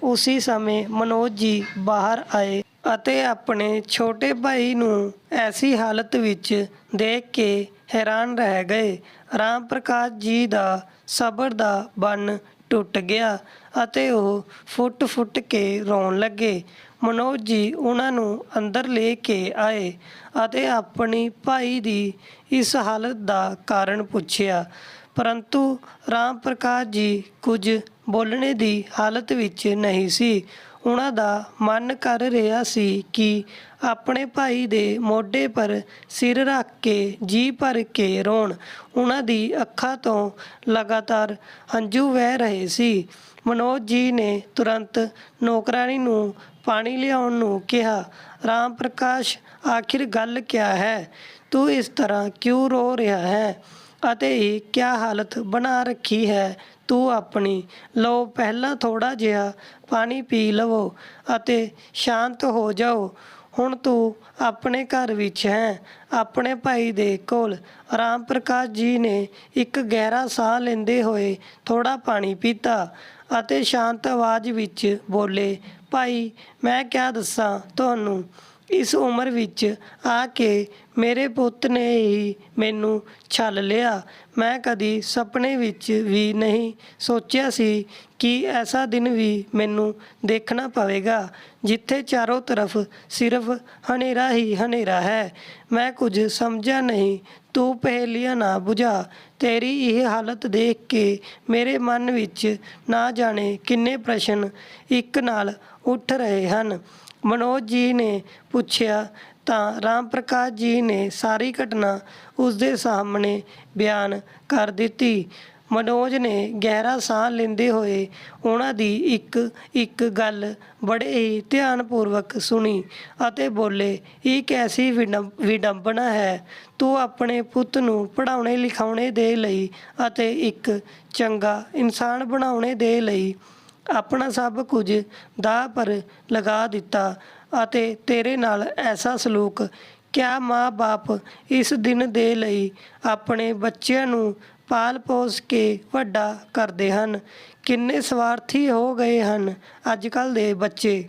ਉਸੀ ਸਮੇਂ ਮਨੋਜ ਜੀ ਬਾਹਰ ਆਏ ਅਤੇ ਆਪਣੇ ਛੋਟੇ ਭਾਈ ਨੂੰ ਐਸੀ ਹਾਲਤ ਵਿੱਚ ਦੇਖ ਕੇ ਹੈਰਾਨ ਰਹਿ ਗਏ। ਰਾਮ ਪ੍ਰਕਾਸ਼ ਜੀ ਦਾ ਸਬਰ ਦਾ ਬੰਨ੍ਹ ਟੁੱਟ ਗਿਆ ਅਤੇ ਉਹ ਫੁੱਟ ਕੇ ਰੋਣ ਲੱਗੇ। ਮਨੋਜ ਜੀ ਉਹਨਾਂ ਨੂੰ ਅੰਦਰ ਲੈ ਕੇ ਆਏ ਅਤੇ ਆਪਣੀ ਭਾਈ ਦੀ ਇਸ ਹਾਲਤ ਦਾ ਕਾਰਨ ਪੁੱਛਿਆ, ਪਰੰਤੂ ਰਾਮ ਪ੍ਰਕਾਸ਼ ਜੀ ਕੁਝ ਬੋਲਣੇ ਦੀ ਹਾਲਤ ਵਿੱਚ ਨਹੀਂ ਸੀ। ਉਹਨਾਂ ਦਾ ਮਨ ਕਰ ਰਿਹਾ ਸੀ ਕਿ ਆਪਣੇ ਭਾਈ ਦੇ ਮੋਢੇ ਪਰ ਸਿਰ ਰੱਖ ਕੇ ਜੀ ਭਰ ਕੇ ਰੋਣ। ਉਹਨਾਂ ਦੀ ਅੱਖਾਂ ਤੋਂ ਲਗਾਤਾਰ ਹੰਝੂ ਵਹਿ ਰਹੇ ਸੀ। ਮਨੋਜ ਜੀ ਨੇ ਤੁਰੰਤ ਨੌਕਰਾਣੀ ਨੂੰ ਪਾਣੀ ਲਿਆਉਣ ਨੂੰ ਕਿਹਾ। ਰਾਮ ਪ੍ਰਕਾਸ਼, ਆਖਿਰ ਗੱਲ ਕਿਆ ਹੈ? ਤੂੰ ਇਸ ਤਰ੍ਹਾਂ ਕਿਉਂ ਰੋ ਰਿਹਾ ਹੈ ਅਤੇ ਇਹ ਕਿਆ ਹਾਲਤ ਬਣਾ ਰੱਖੀ ਹੈ? ਤੂੰ ਆਪਣੀ ਲਓ ਪਹਿਲਾਂ ਥੋੜ੍ਹਾ ਜਿਹਾ ਪਾਣੀ ਪੀ ਲਵੋ ਅਤੇ ਸ਼ਾਂਤ ਹੋ ਜਾਓ। ਹੁਣ ਤੂੰ ਆਪਣੇ ਘਰ ਵਿੱਚ ਹੈ, ਆਪਣੇ ਭਾਈ ਦੇ ਕੋਲ। ਰਾਮ ਪ੍ਰਕਾਸ਼ ਜੀ ਨੇ ਇੱਕ ਗਹਿਰਾ ਸਾਹ ਲੈਂਦੇ ਹੋਏ ਥੋੜ੍ਹਾ ਪਾਣੀ ਪੀਤਾ ਅਤੇ ਸ਼ਾਂਤ ਆਵਾਜ਼ ਵਿੱਚ ਬੋਲੇ, ਭਾਈ ਮੈਂ ਕਿਆ ਦੱਸਾਂ ਤੁਹਾਨੂੰ, ਇਸ ਉਮਰ ਵਿੱਚ ਆ ਕੇ ਮੇਰੇ ਪੁੱਤ ਨੇ ਹੀ ਮੈਨੂੰ ਛਲ ਲਿਆ। ਮੈਂ ਕਦੀ ਸੁਪਨੇ ਵਿੱਚ ਵੀ ਨਹੀਂ ਸੋਚਿਆ ਸੀ ਕਿ ਐਸਾ ਦਿਨ ਵੀ ਮੈਨੂੰ ਦੇਖਣਾ ਪਵੇਗਾ ਜਿੱਥੇ ਚਾਰੋਂ ਤਰਫ ਸਿਰਫ ਹਨੇਰਾ ਹੀ ਹਨੇਰਾ ਹੈ। ਮੈਂ ਕੁਝ ਸਮਝਿਆ ਨਹੀਂ। ਤੂੰ ਪਹੇਲੀਆਂ ਨਾ ਬੁਝਾ। ਤੇਰੀ ਇਹ ਹਾਲਤ ਦੇਖ ਕੇ ਮੇਰੇ ਮਨ ਵਿੱਚ ਨਾ ਜਾਣੇ ਕਿੰਨੇ ਪ੍ਰਸ਼ਨ ਇੱਕ ਨਾਲ ਉੱਠ ਰਹੇ ਹਨ। ਮਨੋਜ ਜੀ ਨੇ ਪੁੱਛਿਆ ਤਾਂ ਰਾਮ ਪ੍ਰਕਾਸ਼ ਜੀ ਨੇ ਸਾਰੀ ਘਟਨਾ ਉਸਦੇ ਸਾਹਮਣੇ ਬਿਆਨ ਕਰ ਦਿੱਤੀ। ਮਨੋਜ ਨੇ ਗਹਿਰਾ ਸਾਹ ਲੈਂਦੇ ਹੋਏ ਉਹਨਾਂ ਦੀ ਇੱਕ ਗੱਲ ਬੜੇ ਹੀ ਧਿਆਨਪੂਰਵਕ ਸੁਣੀ ਅਤੇ ਬੋਲੇ, ਇਹ ਕੈਸੀ ਵਿਡੰਬਨਾ ਹੈ। ਤੂੰ ਆਪਣੇ ਪੁੱਤ ਨੂੰ ਪੜ੍ਹਾਉਣੇ ਲਿਖਾਉਣੇ ਦੇ ਲਈ ਅਤੇ ਇੱਕ ਚੰਗਾ ਇਨਸਾਨ ਬਣਾਉਣੇ ਦੇ ਲਈ ਆਪਣਾ ਸਭ ਕੁਝ ਦਾਅ ਪਰ ਲਗਾ ਦਿੱਤਾ ਅਤੇ ਤੇਰੇ ਨਾਲ ਐਸਾ ਸਲੂਕ। ਕਿਆ ਮਾਂ-ਬਾਪ ਇਸ ਦਿਨ ਦੇ ਲਈ ਆਪਣੇ ਬੱਚਿਆਂ ਨੂੰ ਪਾਲ ਪੋਸ ਕੇ ਵੱਡਾ ਕਰਦੇ ਹਨ? ਕਿੰਨੇ ਸਵਾਰਥੀ ਹੋ ਗਏ ਹਨ ਅੱਜ ਕੱਲ੍ਹ ਦੇ ਬੱਚੇ।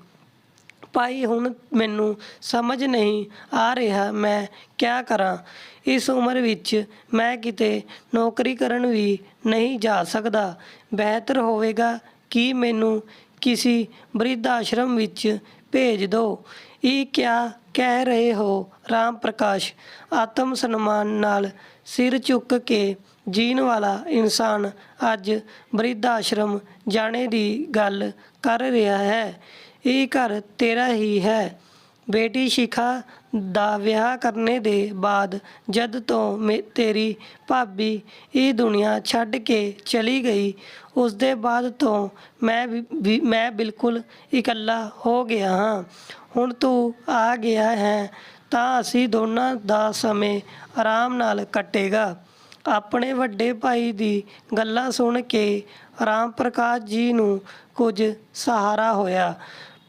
ਭਾਈ ਹੁਣ ਮੈਨੂੰ ਸਮਝ ਨਹੀਂ ਆ ਰਿਹਾ ਮੈਂ ਕਿਆ ਕਰਾਂ। ਇਸ ਉਮਰ ਵਿੱਚ ਮੈਂ ਕਿਤੇ ਨੌਕਰੀ ਕਰਨ ਵੀ ਨਹੀਂ ਜਾ ਸਕਦਾ। ਬਿਹਤਰ ਹੋਵੇਗਾ ਕਿ ਮੈਨੂੰ ਕਿਸੇ ਬਿਰਧ ਆਸ਼ਰਮ ਵਿੱਚ ਭੇਜ ਦਿਓ। ਇਹ ਕਿਆ ਕਹਿ ਰਹੇ ਹੋ ਰਾਮ ਪ੍ਰਕਾਸ਼? ਆਤਮ ਸਨਮਾਨ ਨਾਲ ਸਿਰ ਚੁੱਕ ਕੇ ਜੀਣ ਵਾਲਾ ਇਨਸਾਨ ਅੱਜ ਬਿਰਧ ਆਸ਼ਰਮ ਜਾਣੇ ਦੀ ਗੱਲ ਕਰ ਰਿਹਾ ਹੈ। ਇਹ ਘਰ ਤੇਰਾ ਹੀ ਹੈ। ਬੇਟੀ ਸ਼ਿਖਾ ਦਾ ਵਿਆਹ ਕਰਨੇ ਦੇ ਬਾਅਦ ਜਦ ਤੋਂ ਤੇਰੀ ਭਾਬੀ ਇਹ ਦੁਨੀਆ ਛੱਡ ਕੇ ਚਲੀ ਗਈ, ਉਸ ਦੇ ਬਾਅਦ ਤੋਂ ਮੈਂ ਬਿਲਕੁਲ ਇਕੱਲਾ ਹੋ ਗਿਆ ਹਾਂ। ਹੁਣ ਤੂੰ ਆ ਗਿਆ ਹੈ ਤਾਂ ਅਸੀਂ ਦੋਨਾਂ ਦਾ ਸਮੇਂ ਆਰਾਮ ਨਾਲ ਕੱਟੇਗਾ। ਆਪਣੇ ਵੱਡੇ ਭਾਈ ਦੀ ਗੱਲਾਂ ਸੁਣ ਕੇ ਰਾਮ ਪ੍ਰਕਾਸ਼ ਜੀ ਨੂੰ ਕੁਝ ਸਹਾਰਾ ਹੋਇਆ,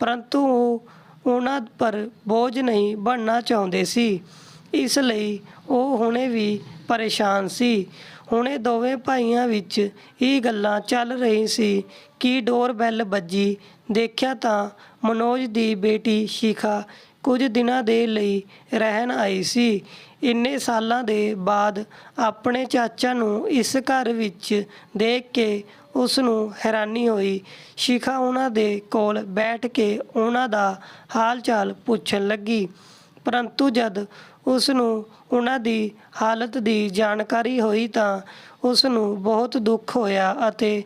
ਪਰੰਤੂ ਉਹ ਉਹਨਾਂ ਪਰ ਬੋਝ ਨਹੀਂ ਬਣਨਾ ਚਾਹੁੰਦੇ ਸੀ, ਇਸ ਲਈ ਉਹ ਹੁਣੇ ਵੀ ਪਰੇਸ਼ਾਨ ਸੀ। ਹੁਣੇ ਦੋਵੇਂ ਭਾਈਆਂ ਵਿੱਚ ਇਹ ਗੱਲਾਂ ਚੱਲ ਰਹੀ ਸੀ ਕਿ ਡੋਰਬੈਲ ਵੱਜੀ। ਦੇਖਿਆ ਤਾਂ ਮਨੋਜ ਦੀ ਬੇਟੀ ਸ਼ਿਖਾ ਕੁਝ ਦਿਨਾਂ ਦੇ ਲਈ ਰਹਿਣ ਆਈ ਸੀ। ਇੰਨੇ ਸਾਲਾਂ ਦੇ ਬਾਅਦ ਆਪਣੇ ਚਾਚਾ ਨੂੰ ਇਸ ਘਰ ਵਿੱਚ ਦੇਖ ਕੇ ਉਸ ਨੂੰ ਹੈਰਾਨੀ ਹੋਈ। ਸ਼ਿਖਾ ਉਹਨਾਂ ਦੇ ਕੋਲ ਬੈਠ ਕੇ ਉਹਨਾਂ ਦਾ ਹਾਲ ਚਾਲ ਪੁੱਛਣ ਲੱਗੀ, ਪਰੰਤੂ ਜਦ ਉਸ ਨੂੰ ਉਹਨਾਂ ਦੀ ਹਾਲਤ ਦੀ ਜਾਣਕਾਰੀ ਹੋਈ ਤਾਂ ਉਸ ਨੂੰ ਬਹੁਤ ਦੁੱਖ ਹੋਇਆ ਅਤੇ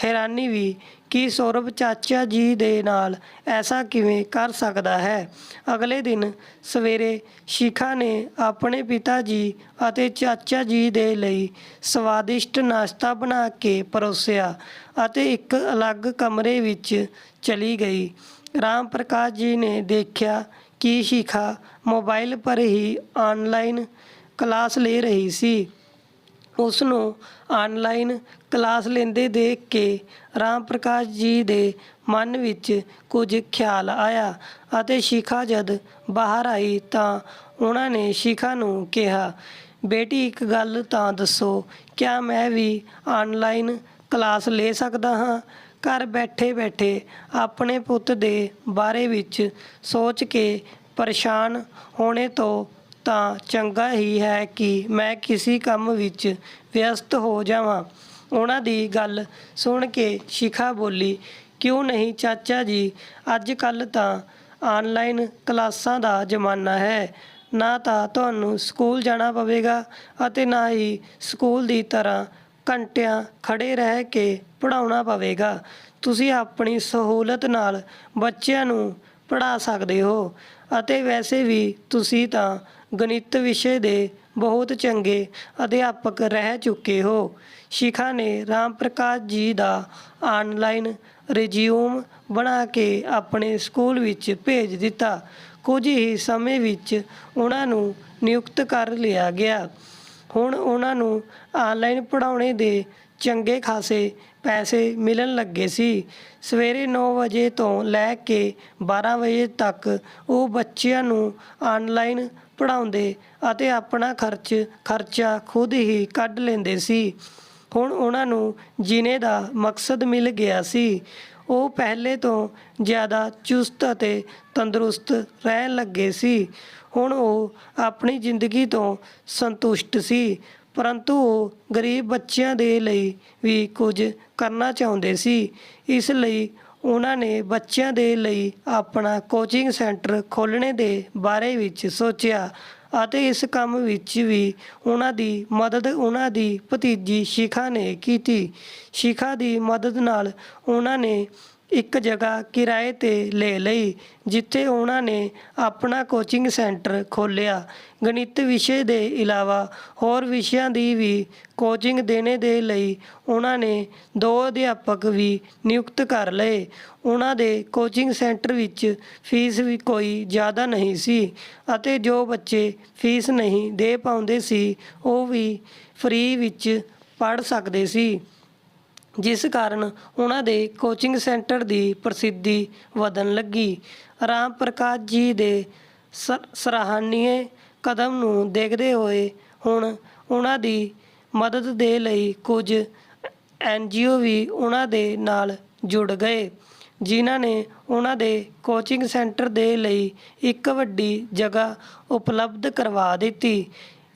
ਹੈਰਾਨੀ ਵੀ ਕਿ ਸੌਰਵ ਚਾਚਾ ਜੀ ਦੇ ਨਾਲ ਐਸਾ ਕਿਵੇਂ ਕਰ ਸਕਦਾ ਹੈ। ਅਗਲੇ ਦਿਨ ਸਵੇਰੇ ਸ਼ਿਖਾ ਨੇ ਆਪਣੇ ਪਿਤਾ ਜੀ ਅਤੇ ਚਾਚਾ ਜੀ ਦੇ ਲਈ ਸਵਾਦਿਸ਼ਟ ਨਾਸ਼ਤਾ ਬਣਾ ਕੇ ਪਰੋਸਿਆ ਅਤੇ ਇੱਕ ਅਲੱਗ ਕਮਰੇ ਵਿੱਚ ਚਲੀ ਗਈ। ਰਾਮ ਪ੍ਰਕਾਸ਼ ਜੀ ਨੇ ਦੇਖਿਆ ਕਿ ਸ਼ਿਖਾ ਮੋਬਾਈਲ ਪਰ ਹੀ ਆਨਲਾਈਨ ਕਲਾਸ ਲੈ ਰਹੀ ਸੀ। ਉਸ ਨੂੰ ਆਨਲਾਈਨ ਕਲਾਸ ਲੈਂਦੇ ਦੇਖ ਕੇ ਰਾਮ ਪ੍ਰਕਾਸ਼ ਜੀ ਦੇ ਮਨ ਵਿੱਚ ਕੁਝ ਖਿਆਲ ਆਇਆ ਅਤੇ ਸ਼ਿਖਾ ਜਦ ਬਾਹਰ ਆਈ ਤਾਂ ਉਹਨਾਂ ਨੇ ਸ਼ਿਖਾ ਨੂੰ ਕਿਹਾ, ਬੇਟੀ ਇੱਕ ਗੱਲ ਤਾਂ ਦੱਸੋ, ਕਿਆ ਮੈਂ ਵੀ ਆਨਲਾਈਨ ਕਲਾਸ ਲੈ ਸਕਦਾ ਹਾਂ? ਘਰ ਬੈਠੇ ਬੈਠੇ ਆਪਣੇ ਪੁੱਤ ਦੇ ਬਾਰੇ ਵਿੱਚ ਸੋਚ ਕੇ ਪਰੇਸ਼ਾਨ ਹੋਣੇ ਤੋਂ ਤਾਂ ਚੰਗਾ ਹੀ ਹੈ ਕਿ ਮੈਂ ਕਿਸੇ ਕੰਮ ਵਿੱਚ ਵਿਅਸਤ ਹੋ ਜਾਵਾਂ। ਉਹਨਾਂ ਦੀ ਗੱਲ ਸੁਣ ਕੇ ਸ਼ਿਖਾ ਬੋਲੀ, ਕਿਉਂ ਨਹੀਂ ਚਾਚਾ ਜੀ, ਅੱਜ ਕੱਲ੍ਹ ਤਾਂ ਆਨਲਾਈਨ ਕਲਾਸਾਂ ਦਾ ਜ਼ਮਾਨਾ ਹੈ। ਨਾ ਤਾਂ ਤੁਹਾਨੂੰ ਸਕੂਲ ਜਾਣਾ ਪਵੇਗਾ ਅਤੇ ਨਾ ਹੀ ਸਕੂਲ ਦੀ ਤਰ੍ਹਾਂ ਘੰਟਿਆਂ ਖੜ੍ਹੇ ਰਹਿ ਕੇ ਪੜ੍ਹਾਉਣਾ ਪਵੇਗਾ। ਤੁਸੀਂ ਆਪਣੀ ਸਹੂਲਤ ਨਾਲ ਬੱਚਿਆਂ ਨੂੰ ਪੜ੍ਹਾ ਸਕਦੇ ਹੋ ਅਤੇ ਵੈਸੇ ਵੀ ਤੁਸੀਂ ਤਾਂ ਗਣਿਤ ਵਿਸ਼ੇ ਦੇ ਬਹੁਤ ਚੰਗੇ ਅਧਿਆਪਕ ਰਹਿ ਚੁੱਕੇ ਹੋ। ਸ਼ਿਖਾ ਨੇ ਰਾਮ ਪ੍ਰਕਾਸ਼ ਜੀ ਦਾ ਆਨਲਾਈਨ ਰਿਜ਼ਿਊਮ ਬਣਾ ਕੇ ਆਪਣੇ ਸਕੂਲ ਵਿੱਚ ਭੇਜ ਦਿੱਤਾ। ਕੁਝ ਹੀ ਸਮੇਂ ਵਿੱਚ ਉਹਨਾਂ ਨੂੰ ਨਿਯੁਕਤ ਕਰ ਲਿਆ ਗਿਆ। ਹੁਣ ਉਹਨਾਂ ਨੂੰ ਆਨਲਾਈਨ ਪੜ੍ਹਾਉਣੇ ਦੇ ਚੰਗੇ ਖਾਸੇ ਪੈਸੇ ਮਿਲਣ ਲੱਗੇ ਸੀ। ਸਵੇਰੇ 9 ਵਜੇ ਤੋਂ ਲੈ ਕੇ 12 ਵਜੇ ਤੱਕ ਉਹ ਬੱਚਿਆਂ ਨੂੰ ਆਨਲਾਈਨ ਪੜ੍ਹਾਉਂਦੇ ਅਤੇ ਆਪਣਾ ਖਰਚਾ ਖੁਦ ਹੀ ਕੱਢ ਲੈਂਦੇ ਸੀ। ਹੁਣ ਉਹਨਾਂ ਨੂੰ ਜੀਣੇ ਦਾ ਮਕਸਦ ਮਿਲ ਗਿਆ ਸੀ। ਉਹ ਪਹਿਲੇ ਤੋਂ ਜ਼ਿਆਦਾ ਚੁਸਤ ਅਤੇ ਤੰਦਰੁਸਤ ਰਹਿਣ ਲੱਗੇ ਸੀ। ਹੁਣ ਉਹ ਆਪਣੀ ਜ਼ਿੰਦਗੀ ਤੋਂ ਸੰਤੁਸ਼ਟ ਸੀ, ਪਰੰਤੂ ਉਹ ਗਰੀਬ ਬੱਚਿਆਂ ਦੇ ਲਈ ਵੀ ਕੁਝ ਕਰਨਾ ਚਾਹੁੰਦੇ ਸੀ। ਇਸ ਲਈ ਉਹਨਾਂ ਨੇ ਬੱਚਿਆਂ ਦੇ ਲਈ ਆਪਣਾ ਕੋਚਿੰਗ ਸੈਂਟਰ ਖੋਲ੍ਹਣੇ ਦੇ ਬਾਰੇ ਵਿੱਚ ਸੋਚਿਆ ਅਤੇ ਇਸ ਕੰਮ ਵਿੱਚ ਵੀ ਉਹਨਾਂ ਦੀ ਮਦਦ ਉਹਨਾਂ ਦੀ ਭਤੀਜੀ ਸ਼ਿਖਾ ਨੇ ਕੀਤੀ। ਸ਼ਿਖਾ ਦੀ ਮਦਦ ਨਾਲ ਉਹਨਾਂ ਨੇ ਇੱਕ ਜਗ੍ਹਾ ਕਿਰਾਏ 'ਤੇ ਲੈ ਲਈ, ਜਿੱਥੇ ਉਹਨਾਂ ਨੇ ਆਪਣਾ ਕੋਚਿੰਗ ਸੈਂਟਰ ਖੋਲ੍ਹਿਆ। ਗਣਿਤ ਵਿਸ਼ੇ ਦੇ ਇਲਾਵਾ ਹੋਰ ਵਿਸ਼ਿਆਂ ਦੀ ਵੀ ਕੋਚਿੰਗ ਦੇਣੇ ਦੇ ਲਈ ਉਹਨਾਂ ਨੇ 2 ਅਧਿਆਪਕ ਵੀ ਨਿਯੁਕਤ ਕਰ ਲਏ। ਉਹਨਾਂ ਦੇ ਕੋਚਿੰਗ ਸੈਂਟਰ ਵਿੱਚ ਫੀਸ ਵੀ ਕੋਈ ਜ਼ਿਆਦਾ ਨਹੀਂ ਸੀ ਅਤੇ ਜੋ ਬੱਚੇ ਫੀਸ ਨਹੀਂ ਦੇ ਪਾਉਂਦੇ ਸੀ ਉਹ ਵੀ ਫ੍ਰੀ ਵਿੱਚ ਪੜ੍ਹ ਸਕਦੇ ਸੀ, ਜਿਸ ਕਾਰਨ ਉਹਨਾਂ ਦੇ ਕੋਚਿੰਗ ਸੈਂਟਰ ਦੀ ਪ੍ਰਸਿੱਧੀ ਵਧਣ ਲੱਗੀ। ਰਾਮ ਪ੍ਰਕਾਸ਼ ਜੀ ਦੇ ਸਰਾਹਨੀय ਕਦਮ ਨੂੰ ਦੇਖਦੇ ਹੋਏ ਹੁਣ ਉਹਨਾਂ ਦੀ ਮਦਦ ਦੇ ਲਈ ਕੁਝ NGO ਵੀ ਉਹਨਾਂ ਦੇ ਨਾਲ ਜੁੜ ਗਏ, ਜਿਨ੍ਹਾਂ ਨੇ ਉਹਨਾਂ ਦੇ ਕੋਚਿੰਗ ਸੈਂਟਰ ਦੇ ਲਈ ਇੱਕ ਵੱਡੀ ਜਗ੍ਹਾ ਉਪਲਬਧ ਕਰਵਾ ਦਿੱਤੀ।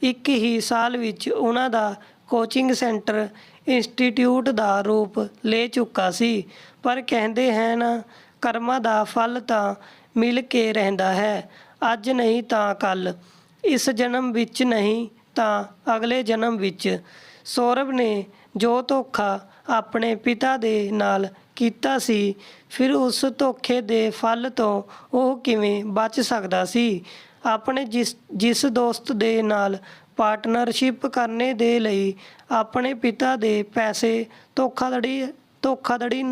ਇੱਕ ਹੀ ਸਾਲ ਵਿੱਚ ਉਹਨਾਂ ਦਾ ਕੋਚਿੰਗ ਸੈਂਟਰ ਇੰਸਟੀਟਿਊਟ ਦਾ ਰੂਪ ਲੈ ਚੁੱਕਾ ਸੀ। ਪਰ ਕਹਿੰਦੇ ਹਨ, ਕਰਮਾਂ ਦਾ ਫਲ ਤਾਂ ਮਿਲ ਕੇ ਰਹਿੰਦਾ ਹੈ, ਅੱਜ ਨਹੀਂ ਤਾਂ ਕੱਲ੍ਹ, ਇਸ ਜਨਮ ਵਿੱਚ ਨਹੀਂ ਤਾਂ ਅਗਲੇ ਜਨਮ ਵਿੱਚ। ਸੌਰਵ ਨੇ ਜੋ ਧੋਖਾ ਆਪਣੇ ਪਿਤਾ ਦੇ ਨਾਲ ਕੀਤਾ ਸੀ, ਫਿਰ ਉਸ ਧੋਖੇ ਦੇ ਫਲ ਤੋਂ ਉਹ ਕਿਵੇਂ ਬਚ ਸਕਦਾ ਸੀ? ਆਪਣੇ ਜਿਸ ਦੋਸਤ ਦੇ ਨਾਲ ਪਾਰਟਨਰਸ਼ਿਪ ਕਰਨੇ ਦੇ ਲਈ ਆਪਣੇ ਪਿਤਾ ਦੇ ਪੈਸੇ ਧੋਖਾਧੜੀ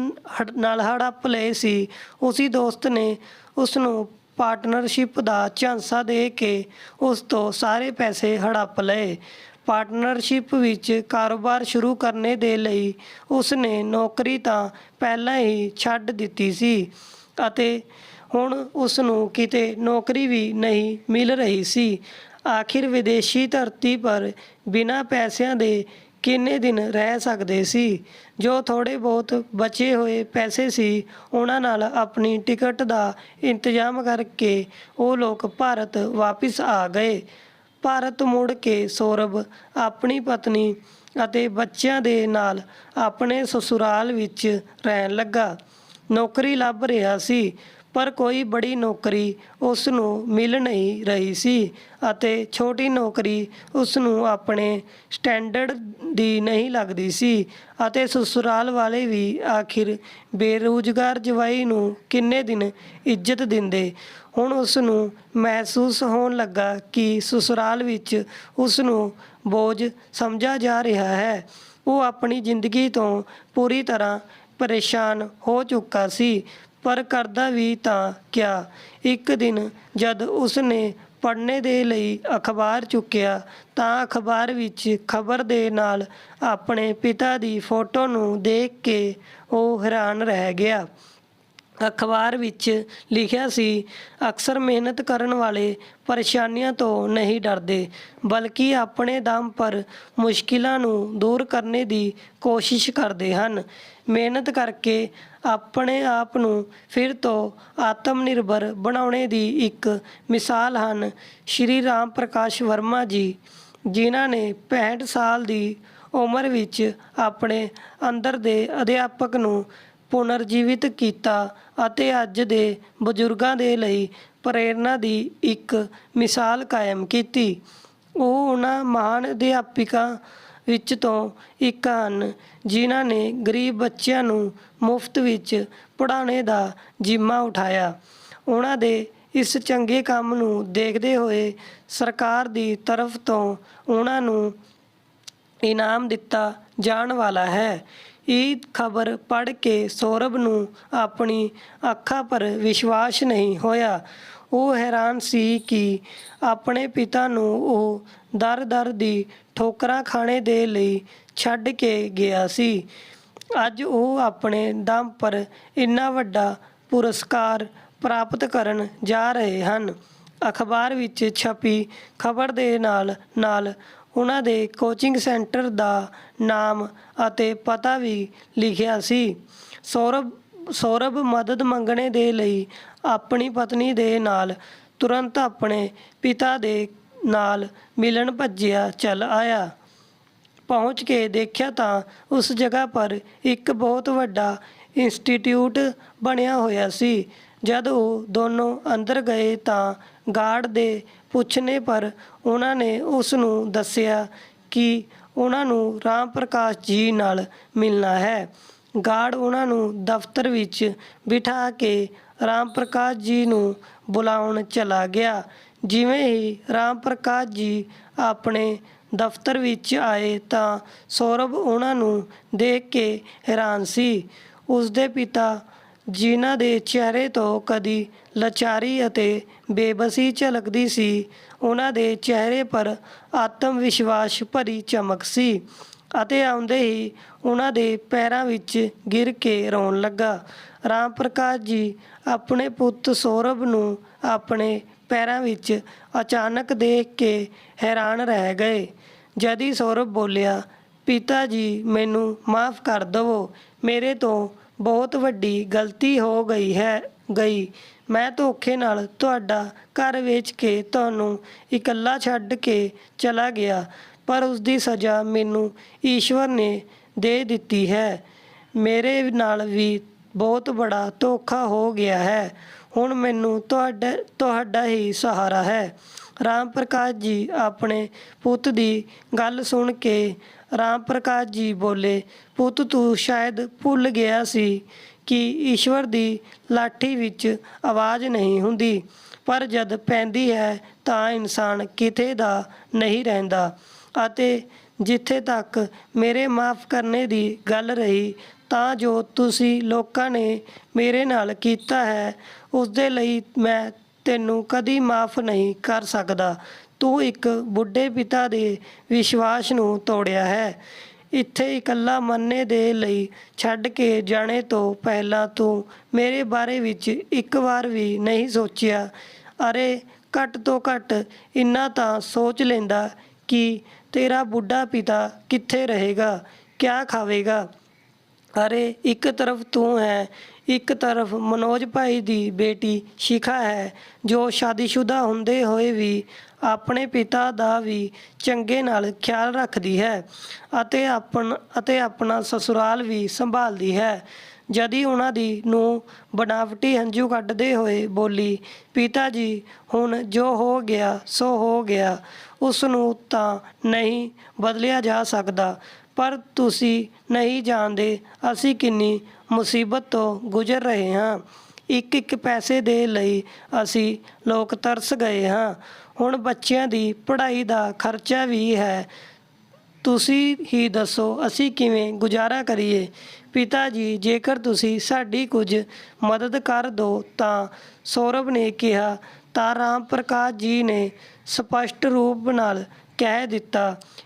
ਨਾਲ ਹੜੱਪ ਲਏ ਸੀ, ਉਸੀ ਦੋਸਤ ਨੇ ਉਸ ਨੂੰ ਪਾਰਟਨਰਸ਼ਿਪ ਦਾ ਝਾਂਸਾ ਦੇ ਕੇ ਉਸ ਤੋਂ ਸਾਰੇ ਪੈਸੇ ਹੜੱਪ ਲਏ। ਪਾਰਟਨਰਸ਼ਿਪ ਵਿੱਚ ਕਾਰੋਬਾਰ ਸ਼ੁਰੂ ਕਰਨੇ ਦੇ ਲਈ ਉਸ ਨੇ ਨੌਕਰੀ ਤਾਂ ਪਹਿਲਾਂ ਹੀ ਛੱਡ ਦਿੱਤੀ ਸੀ ਅਤੇ ਹੁਣ ਉਸ ਨੂੰ ਕਿਤੇ ਨੌਕਰੀ ਵੀ ਨਹੀਂ ਮਿਲ ਰਹੀ ਸੀ। ਆਖਿਰ ਵਿਦੇਸ਼ੀ ਧਰਤੀ ਪਰ ਬਿਨਾਂ ਪੈਸਿਆਂ ਦੇ ਕਿੰਨੇ ਦਿਨ ਰਹਿ ਸਕਦੇ ਸੀ। ਜੋ ਥੋੜ੍ਹੇ ਬਹੁਤ ਬਚੇ ਹੋਏ ਪੈਸੇ ਸੀ, ਉਹਨਾਂ ਨਾਲ ਆਪਣੀ ਟਿਕਟ ਦਾ ਇੰਤਜ਼ਾਮ ਕਰਕੇ ਉਹ ਲੋਕ ਭਾਰਤ ਵਾਪਿਸ ਆ ਗਏ। ਭਾਰਤ ਮੁੜ ਕੇ ਸੌਰਭ ਆਪਣੀ ਪਤਨੀ ਅਤੇ ਬੱਚਿਆਂ ਦੇ ਨਾਲ ਆਪਣੇ ਸਸੁਰਾਲ ਵਿੱਚ ਰਹਿਣ ਲੱਗਾ। ਨੌਕਰੀ ਲੱਭ ਰਿਹਾ ਸੀ, ਪਰ ਕੋਈ ਬੜੀ ਨੌਕਰੀ ਉਸ ਨੂੰ ਮਿਲ ਨਹੀਂ ਰਹੀ ਸੀ ਅਤੇ ਛੋਟੀ ਨੌਕਰੀ ਉਸ ਨੂੰ ਆਪਣੇ ਸਟੈਂਡਰਡ ਦੀ ਨਹੀਂ ਲੱਗਦੀ ਸੀ ਅਤੇ ਸਸੁਰਾਲ ਵਾਲੇ ਵੀ ਆਖਿਰ ਬੇਰੁਜ਼ਗਾਰ ਜਵਾਈ ਨੂੰ ਕਿੰਨੇ ਦਿਨ ਇੱਜ਼ਤ ਦਿੰਦੇ। ਹੁਣ ਉਸ ਨੂੰ ਮਹਿਸੂਸ ਹੋਣ ਲੱਗਾ ਕਿ ਸਸੁਰਾਲ ਵਿੱਚ ਉਸ ਨੂੰ ਬੋਝ ਸਮਝਿਆ ਜਾ ਰਿਹਾ ਹੈ। ਉਹ ਆਪਣੀ ਜ਼ਿੰਦਗੀ ਤੋਂ ਪੂਰੀ ਤਰ੍ਹਾਂ ਪਰੇਸ਼ਾਨ ਹੋ ਚੁੱਕਾ ਸੀ, ਪਰ ਕਰਦਾ ਵੀ ਤਾਂ ਕਿਆ। ਇੱਕ ਦਿਨ ਜਦ ਉਸ ਨੇ ਪੜ੍ਹਨੇ ਦੇ ਲਈ ਅਖਬਾਰ ਚੁੱਕਿਆ ਤਾਂ ਅਖਬਾਰ ਵਿੱਚ ਖਬਰ ਦੇ ਨਾਲ ਆਪਣੇ ਪਿਤਾ ਦੀ ਫੋਟੋ ਨੂੰ ਦੇਖ ਕੇ ਉਹ ਹੈਰਾਨ ਰਹਿ ਗਿਆ। ਅਖਬਾਰ ਵਿੱਚ ਲਿਖਿਆ ਸੀ, ਅਕਸਰ ਮਿਹਨਤ ਕਰਨ ਵਾਲੇ ਪਰੇਸ਼ਾਨੀਆਂ ਤੋਂ ਨਹੀਂ ਡਰਦੇ, ਬਲਕਿ ਆਪਣੇ ਦਮ ਪਰ ਮੁਸ਼ਕਿਲਾਂ ਨੂੰ ਦੂਰ ਕਰਨੇ ਦੀ ਕੋਸ਼ਿਸ਼ ਕਰਦੇ ਹਨ। ਮਿਹਨਤ ਕਰਕੇ ਆਪਣੇ ਆਪ ਨੂੰ ਫਿਰ ਤੋਂ ਆਤਮ ਨਿਰਭਰ ਬਣਾਉਣੇ ਦੀ ਇੱਕ ਮਿਸਾਲ ਹਨ ਸ਼੍ਰੀ ਰਾਮ ਪ੍ਰਕਾਸ਼ ਵਰਮਾ ਜੀ, ਜਿਨ੍ਹਾਂ ਨੇ 65 ਸਾਲ ਦੀ ਉਮਰ ਵਿੱਚ ਆਪਣੇ ਅੰਦਰ ਦੇ ਅਧਿਆਪਕ ਨੂੰ ਪੁਨਰਜੀਵਿਤ ਕੀਤਾ ਅਤੇ ਅੱਜ ਦੇ ਬਜ਼ੁਰਗਾਂ ਦੇ ਲਈ ਪ੍ਰੇਰਨਾ ਦੀ ਇੱਕ ਮਿਸਾਲ ਕਾਇਮ ਕੀਤੀ। ਉਹ ਉਹਨਾਂ ਮਹਾਨ ਅਧਿਆਪਕਾਂ ਵਿੱਚ ਤੋਂ ਇੱਕ ਹਨ ਜਿਨ੍ਹਾਂ ਨੇ ਗਰੀਬ ਬੱਚਿਆਂ ਨੂੰ ਮੁਫਤ ਵਿੱਚ ਪੜ੍ਹਾਉਣੇ ਦਾ ਜ਼ਿੰਮਾ ਉਠਾਇਆ। ਉਹਨਾਂ ਦੇ ਇਸ ਚੰਗੇ ਕੰਮ ਨੂੰ ਦੇਖਦੇ ਹੋਏ ਸਰਕਾਰ ਦੀ ਤਰਫ ਤੋਂ ਉਹਨਾਂ ਨੂੰ ਇਨਾਮ ਦਿੱਤਾ ਜਾਣ ਵਾਲਾ ਹੈ। ਇਹ ਖਬਰ ਪੜ੍ਹ ਕੇ ਸੌਰਭ ਨੂੰ ਆਪਣੀ ਅੱਖਾਂ ਪਰ ਵਿਸ਼ਵਾਸ ਨਹੀਂ ਹੋਇਆ। ਉਹ ਹੈਰਾਨ ਸੀ ਕਿ ਆਪਣੇ ਪਿਤਾ ਨੂੰ ਉਹ ਦਰ-ਦਰ ਦੀ ਠੋਕਰਾਂ ਖਾਣੇ ਦੇ ਲਈ ਛੱਡ ਕੇ ਗਿਆ ਸੀ। ਅੱਜ ਉਹ ਆਪਣੇ ਦਮ ਪਰ ਇੰਨਾ ਵੱਡਾ ਪੁਰਸਕਾਰ ਪ੍ਰਾਪਤ ਕਰਨ ਜਾ ਰਹੇ ਹਨ। ਅਖਬਾਰ ਵਿੱਚ ਛਪੀ ਖਬਰ ਦੇ ਨਾਲ ਉਹਨਾਂ ਦੇ ਕੋਚਿੰਗ ਸੈਂਟਰ ਦਾ ਨਾਮ ਅਤੇ ਪਤਾ ਵੀ ਲਿਖਿਆ ਸੀ। ਸੌਰਭ ਮਦਦ ਮੰਗਣੇ ਦੇ ਲਈ ਆਪਣੀ ਪਤਨੀ ਦੇ ਨਾਲ ਤੁਰੰਤ ਆਪਣੇ ਪਿਤਾ ਦੇ ਨਾਲ ਮਿਲਣ ਭੱਜਿਆ ਚੱਲ ਆਇਆ। ਪਹੁੰਚ ਕੇ ਦੇਖਿਆ ਤਾਂ ਉਸ ਜਗ੍ਹਾ ਪਰ ਇੱਕ ਬਹੁਤ ਵੱਡਾ ਇੰਸਟੀਟਿਊਟ ਬਣਿਆ ਹੋਇਆ ਸੀ। ਜਦ ਉਹ ਦੋਨੋਂ ਅੰਦਰ ਗਏ ਤਾਂ ਗਾਰਡ ਦੇ ਪੁੱਛਣੇ ਪਰ ਉਹਨਾਂ ਨੇ ਉਸ ਨੂੰ ਦੱਸਿਆ ਕਿ ਉਹਨਾਂ ਨੂੰ ਰਾਮ ਪ੍ਰਕਾਸ਼ ਜੀ ਨਾਲ ਮਿਲਣਾ ਹੈ। ਗਾਰਡ ਉਹਨਾਂ ਨੂੰ ਦਫ਼ਤਰ ਵਿੱਚ ਬਿਠਾ ਕੇ ਰਾਮ ਪ੍ਰਕਾਸ਼ ਜੀ ਨੂੰ ਬੁਲਾਉਣ ਚਲਾ ਗਿਆ। ਜਿਵੇਂ ਹੀ ਰਾਮ ਪ੍ਰਕਾਸ਼ ਜੀ ਆਪਣੇ ਦਫ਼ਤਰ ਵਿੱਚ ਆਏ ਤਾਂ ਸੌਰਭ ਉਹਨਾਂ ਨੂੰ ਦੇਖ ਕੇ ਹੈਰਾਨ ਸੀ। ਉਸਦੇ ਪਿਤਾ, ਜਿਨ੍ਹਾਂ ਦੇ ਚਿਹਰੇ ਤੋਂ ਕਦੀ ਲਾਚਾਰੀ ਅਤੇ ਬੇਬਸੀ ਝਲਕਦੀ ਸੀ, ਉਹਨਾਂ ਦੇ ਚਿਹਰੇ ਪਰ ਆਤਮ ਵਿਸ਼ਵਾਸ ਭਰੀ ਚਮਕ ਸੀ ਅਤੇ ਆਉਂਦੇ ਹੀ ਉਹਨਾਂ ਦੇ ਪੈਰਾਂ ਵਿੱਚ ਗਿਰ ਕੇ ਰੋਣ ਲੱਗਾ। ਰਾਮ ਪ੍ਰਕਾਸ਼ ਜੀ ਆਪਣੇ ਪੁੱਤ ਸੌਰਭ ਨੂੰ ਆਪਣੇ ਪੈਰਾਂ ਵਿੱਚ ਅਚਾਨਕ ਦੇਖ ਕੇ ਹੈਰਾਨ ਰਹਿ ਗਏ। ਜਦ ਹੀ ਸੌਰਭ ਬੋਲਿਆ, ਪਿਤਾ ਜੀ ਮੈਨੂੰ ਮਾਫ਼ ਕਰ ਦੇਵੋ, ਮੇਰੇ ਤੋਂ ਬਹੁਤ ਵੱਡੀ ਗਲਤੀ ਹੋ ਗਈ। ਮੈਂ ਧੋਖੇ ਨਾਲ ਤੁਹਾਡਾ ਘਰ ਵੇਚ ਕੇ ਤੁਹਾਨੂੰ ਇਕੱਲਾ ਛੱਡ ਕੇ ਚਲਾ ਗਿਆ, ਪਰ ਉਸ ਦੀ ਸਜ਼ਾ ਮੈਨੂੰ ਈਸ਼ਵਰ ਨੇ ਦੇ ਦਿੱਤੀ ਹੈ। ਮੇਰੇ ਨਾਲ ਵੀ ਬਹੁਤ ਬੜਾ ਧੋਖਾ ਹੋ ਗਿਆ ਹੈ। ਹੁਣ ਮੈਨੂੰ ਤੁਹਾਡਾ ਹੀ ਸਹਾਰਾ ਹੈ। ਰਾਮ ਪ੍ਰਕਾਸ਼ ਜੀ ਆਪਣੇ ਪੁੱਤ ਦੀ ਗੱਲ ਸੁਣ ਕੇ ਰਾਮ ਪ੍ਰਕਾਸ਼ ਜੀ ਬੋਲੇ, ਪੁੱਤ ਤੂੰ ਸ਼ਾਇਦ ਭੁੱਲ ਗਿਆ ਸੀ ਕਿ ਈਸ਼ਵਰ ਦੀ ਲਾਠੀ ਵਿੱਚ ਆਵਾਜ਼ ਨਹੀਂ ਹੁੰਦੀ। ਪਰ ਜਦ ਪੈਂਦੀ ਹੈ ਤਾਂ ਇਨਸਾਨ ਕਿਤੇ ਦਾ ਨਹੀਂ ਰਹਿੰਦਾ। ਅਤੇ ਜਿੱਥੇ ਤੱਕ ਮੇਰੇ ਮਾਫ਼ ਕਰਨੇ ਦੀ ਗੱਲ ਰਹੀ, ਤਾਂ ਜੋ ਤੁਸੀਂ ਲੋਕਾਂ ਨੇ ਮੇਰੇ ਨਾਲ ਕੀਤਾ ਹੈ ਉਸ ਦੇ ਲਈ ਮੈਂ ਤੈਨੂੰ ਕਦੀ ਮਾਫ਼ ਨਹੀਂ ਕਰ ਸਕਦਾ। ਤੂੰ ਇੱਕ ਬੁੱਢੇ ਪਿਤਾ ਦੇ ਵਿਸ਼ਵਾਸ ਨੂੰ ਤੋੜਿਆ ਹੈ। ਇੱਥੇ ਇਕੱਲਾ ਮੰਨੇ ਦੇ ਲਈ ਛੱਡ ਕੇ ਜਾਣੇ ਤੋਂ ਪਹਿਲਾਂ ਤੂੰ ਮੇਰੇ ਬਾਰੇ ਵਿੱਚ ਇੱਕ ਵਾਰ ਵੀ ਨਹੀਂ ਸੋਚਿਆ। ਅਰੇ ਘੱਟ ਤੋਂ ਘੱਟ ਇੰਨਾ ਤਾਂ ਸੋਚ ਲੈਂਦਾ ਕਿ ਤੇਰਾ ਬੁੱਢਾ ਪਿਤਾ ਕਿੱਥੇ ਰਹੇਗਾ, ਕਿਆ ਖਾਵੇਗਾ। ਅਰੇ ਇੱਕ ਤਰਫ ਤੂੰ ਹੈ, ਇੱਕ ਤਰਫ ਮਨੋਜ ਭਾਈ ਦੀ ਬੇਟੀ ਸ਼ਿਖਾ ਹੈ, ਜੋ ਸ਼ਾਦੀशुदा ਹੁੰਦੇ ਹੋਏ ਵੀ ਆਪਣੇ ਪਿਤਾ ਦਾ ਵੀ ਚੰਗੇ ਨਾਲ ਖਿਆਲ ਰੱਖਦੀ ਹੈ ਅਤੇ ਆਪਣਾ ਸਸੁਰਾਲ ਵੀ ਸੰਭਾਲਦੀ ਹੈ। ਜਦੀ ਉਹਨਾਂ ਦੀ ਨੂੰਹ ਬਨਾਵਟੀ ਹੰਝੂ ਕੱਢਦੇ ਹੋਏ ਬੋਲੀ, ਪਿਤਾ ਜੀ ਹੁਣ ਜੋ ਹੋ ਗਿਆ ਸੋ ਹੋ ਗਿਆ, ਉਸ ਨੂੰ ਤਾਂ ਨਹੀਂ ਬਦਲਿਆ ਜਾ ਸਕਦਾ। ਪਰ ਤੁਸੀਂ ਨਹੀਂ ਜਾਣਦੇ ਅਸੀਂ ਕਿੰਨੀ ਮੁਸੀਬਤ ਤੋਂ ਗੁਜ਼ਰ ਰਹੇ ਹਾਂ। ਇੱਕ ਪੈਸੇ ਦੇ ਲਈ ਅਸੀਂ ਲੋਕ ਤਰਸ ਗਏ ਹਾਂ। ਹੁਣ ਬੱਚਿਆਂ ਦੀ ਪੜ੍ਹਾਈ ਦਾ ਖਰਚਾ ਵੀ ਹੈ। ਤੁਸੀਂ ਹੀ ਦੱਸੋ ਅਸੀਂ ਕਿਵੇਂ ਗੁਜ਼ਾਰਾ ਕਰੀਏ। ਪਿਤਾ ਜੀ ਜੇਕਰ ਤੁਸੀਂ ਸਾਡੀ ਕੁਝ ਮਦਦ ਕਰ ਦਿਓ ਤਾਂ ਸੌਰਵ ਨੇ ਕਿਹਾ। ਤਾਂ ਰਾਮ ਪ੍ਰਕਾਸ਼ ਜੀ ਨੇ ਸਪਸ਼ਟ ਰੂਪ ਨਾਲ ਕਹਿ ਦਿੱਤਾ,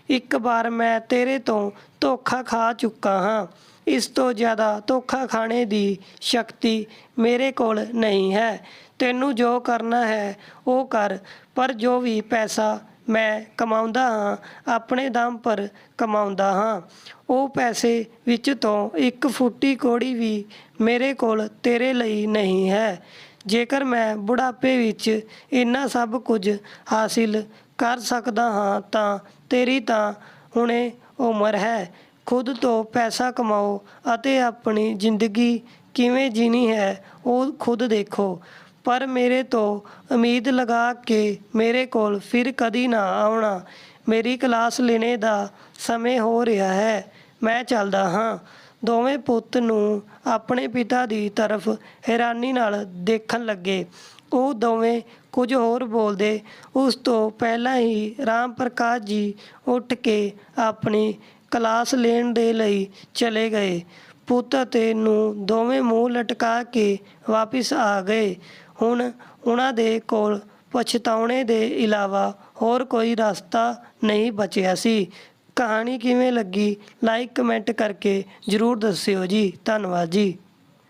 ਇੱਕ ਵਾਰ ਮੈਂ ਤੇਰੇ ਤੋਂ ਧੋਖਾ ਖਾ ਚੁੱਕਾ ਹਾਂ। ਇਸ ਤੋਂ ਜ਼ਿਆਦਾ ਧੋਖਾ ਖਾਣੇ ਦੀ ਸ਼ਕਤੀ ਮੇਰੇ ਕੋਲ ਨਹੀਂ ਹੈ। ਤੈਨੂੰ ਜੋ ਕਰਨਾ ਹੈ ਉਹ ਕਰ, ਪਰ ਜੋ ਵੀ ਪੈਸਾ ਮੈਂ ਕਮਾਉਂਦਾ ਹਾਂ ਆਪਣੇ ਦਮ ਪਰ ਕਮਾਉਂਦਾ ਹਾਂ। ਉਹ ਪੈਸੇ ਵਿੱਚ ਤੋਂ ਇੱਕ ਫੁੱਟੀ ਕੌੜੀ ਵੀ ਮੇਰੇ ਕੋਲ ਤੇਰੇ ਲਈ ਨਹੀਂ ਹੈ। ਜੇਕਰ ਮੈਂ ਬੁਢਾਪੇ ਵਿੱਚ ਇੰਨਾ ਸਭ ਕੁਝ ਹਾਸਿਲ ਕਰ ਸਕਦਾ ਹਾਂ ਤਾਂ ਤੇਰੀ ਤਾਂ ਹੁਣੇ ਉਮਰ ਹੈ। ਖੁਦ ਤੋਂ ਪੈਸਾ ਕਮਾਓ ਅਤੇ ਆਪਣੀ ਜ਼ਿੰਦਗੀ ਕਿਵੇਂ ਜੀਣੀ ਹੈ ਉਹ ਖੁਦ ਦੇਖੋ। ਪਰ ਮੇਰੇ ਤੋਂ ਉਮੀਦ ਲਗਾ ਕੇ ਮੇਰੇ ਕੋਲ ਫਿਰ ਕਦੀ ਨਾ ਆਉਣਾ। ਮੇਰੀ ਕਲਾਸ ਲੈਣੇ ਦਾ ਸਮੇਂ ਹੋ ਰਿਹਾ ਹੈ, ਮੈਂ ਚੱਲਦਾ ਹਾਂ। ਦੋਵੇਂ ਪੁੱਤ ਨੂੰ ਆਪਣੇ ਪਿਤਾ ਦੀ ਤਰਫ ਹੈਰਾਨੀ ਨਾਲ ਦੇਖਣ ਲੱਗੇ। ਉਹ ਦੋਵੇਂ ਕੁਝ ਹੋਰ ਬੋਲਦੇ ਉਸ ਤੋਂ ਪਹਿਲਾਂ ਹੀ ਰਾਮ ਪ੍ਰਕਾਸ਼ ਜੀ ਉੱਠ ਕੇ ਆਪਣੀ ਕਲਾਸ ਲੈਣ ਦੇ ਲਈ ਚਲੇ ਗਏ। ਪੁੱਤ ਅਤੇ ਨੂੰ ਦੋਵੇਂ ਮੂੰਹ ਲਟਕਾ ਕੇ ਵਾਪਿਸ ਆ ਗਏ। ਹੁਣ ਉਹਨਾਂ ਦੇ ਕੋਲ ਪਛਤਾਉਣੇ ਦੇ ਇਲਾਵਾ ਹੋਰ ਕੋਈ ਰਸਤਾ ਨਹੀਂ ਬਚਿਆ ਸੀ। ਕਹਾਣੀ ਕਿਵੇਂ ਲੱਗੀ ਲਾਈਕ ਕਮੈਂਟ ਕਰਕੇ ਜ਼ਰੂਰ ਦੱਸਿਓ ਜੀ। ਧੰਨਵਾਦ ਜੀ।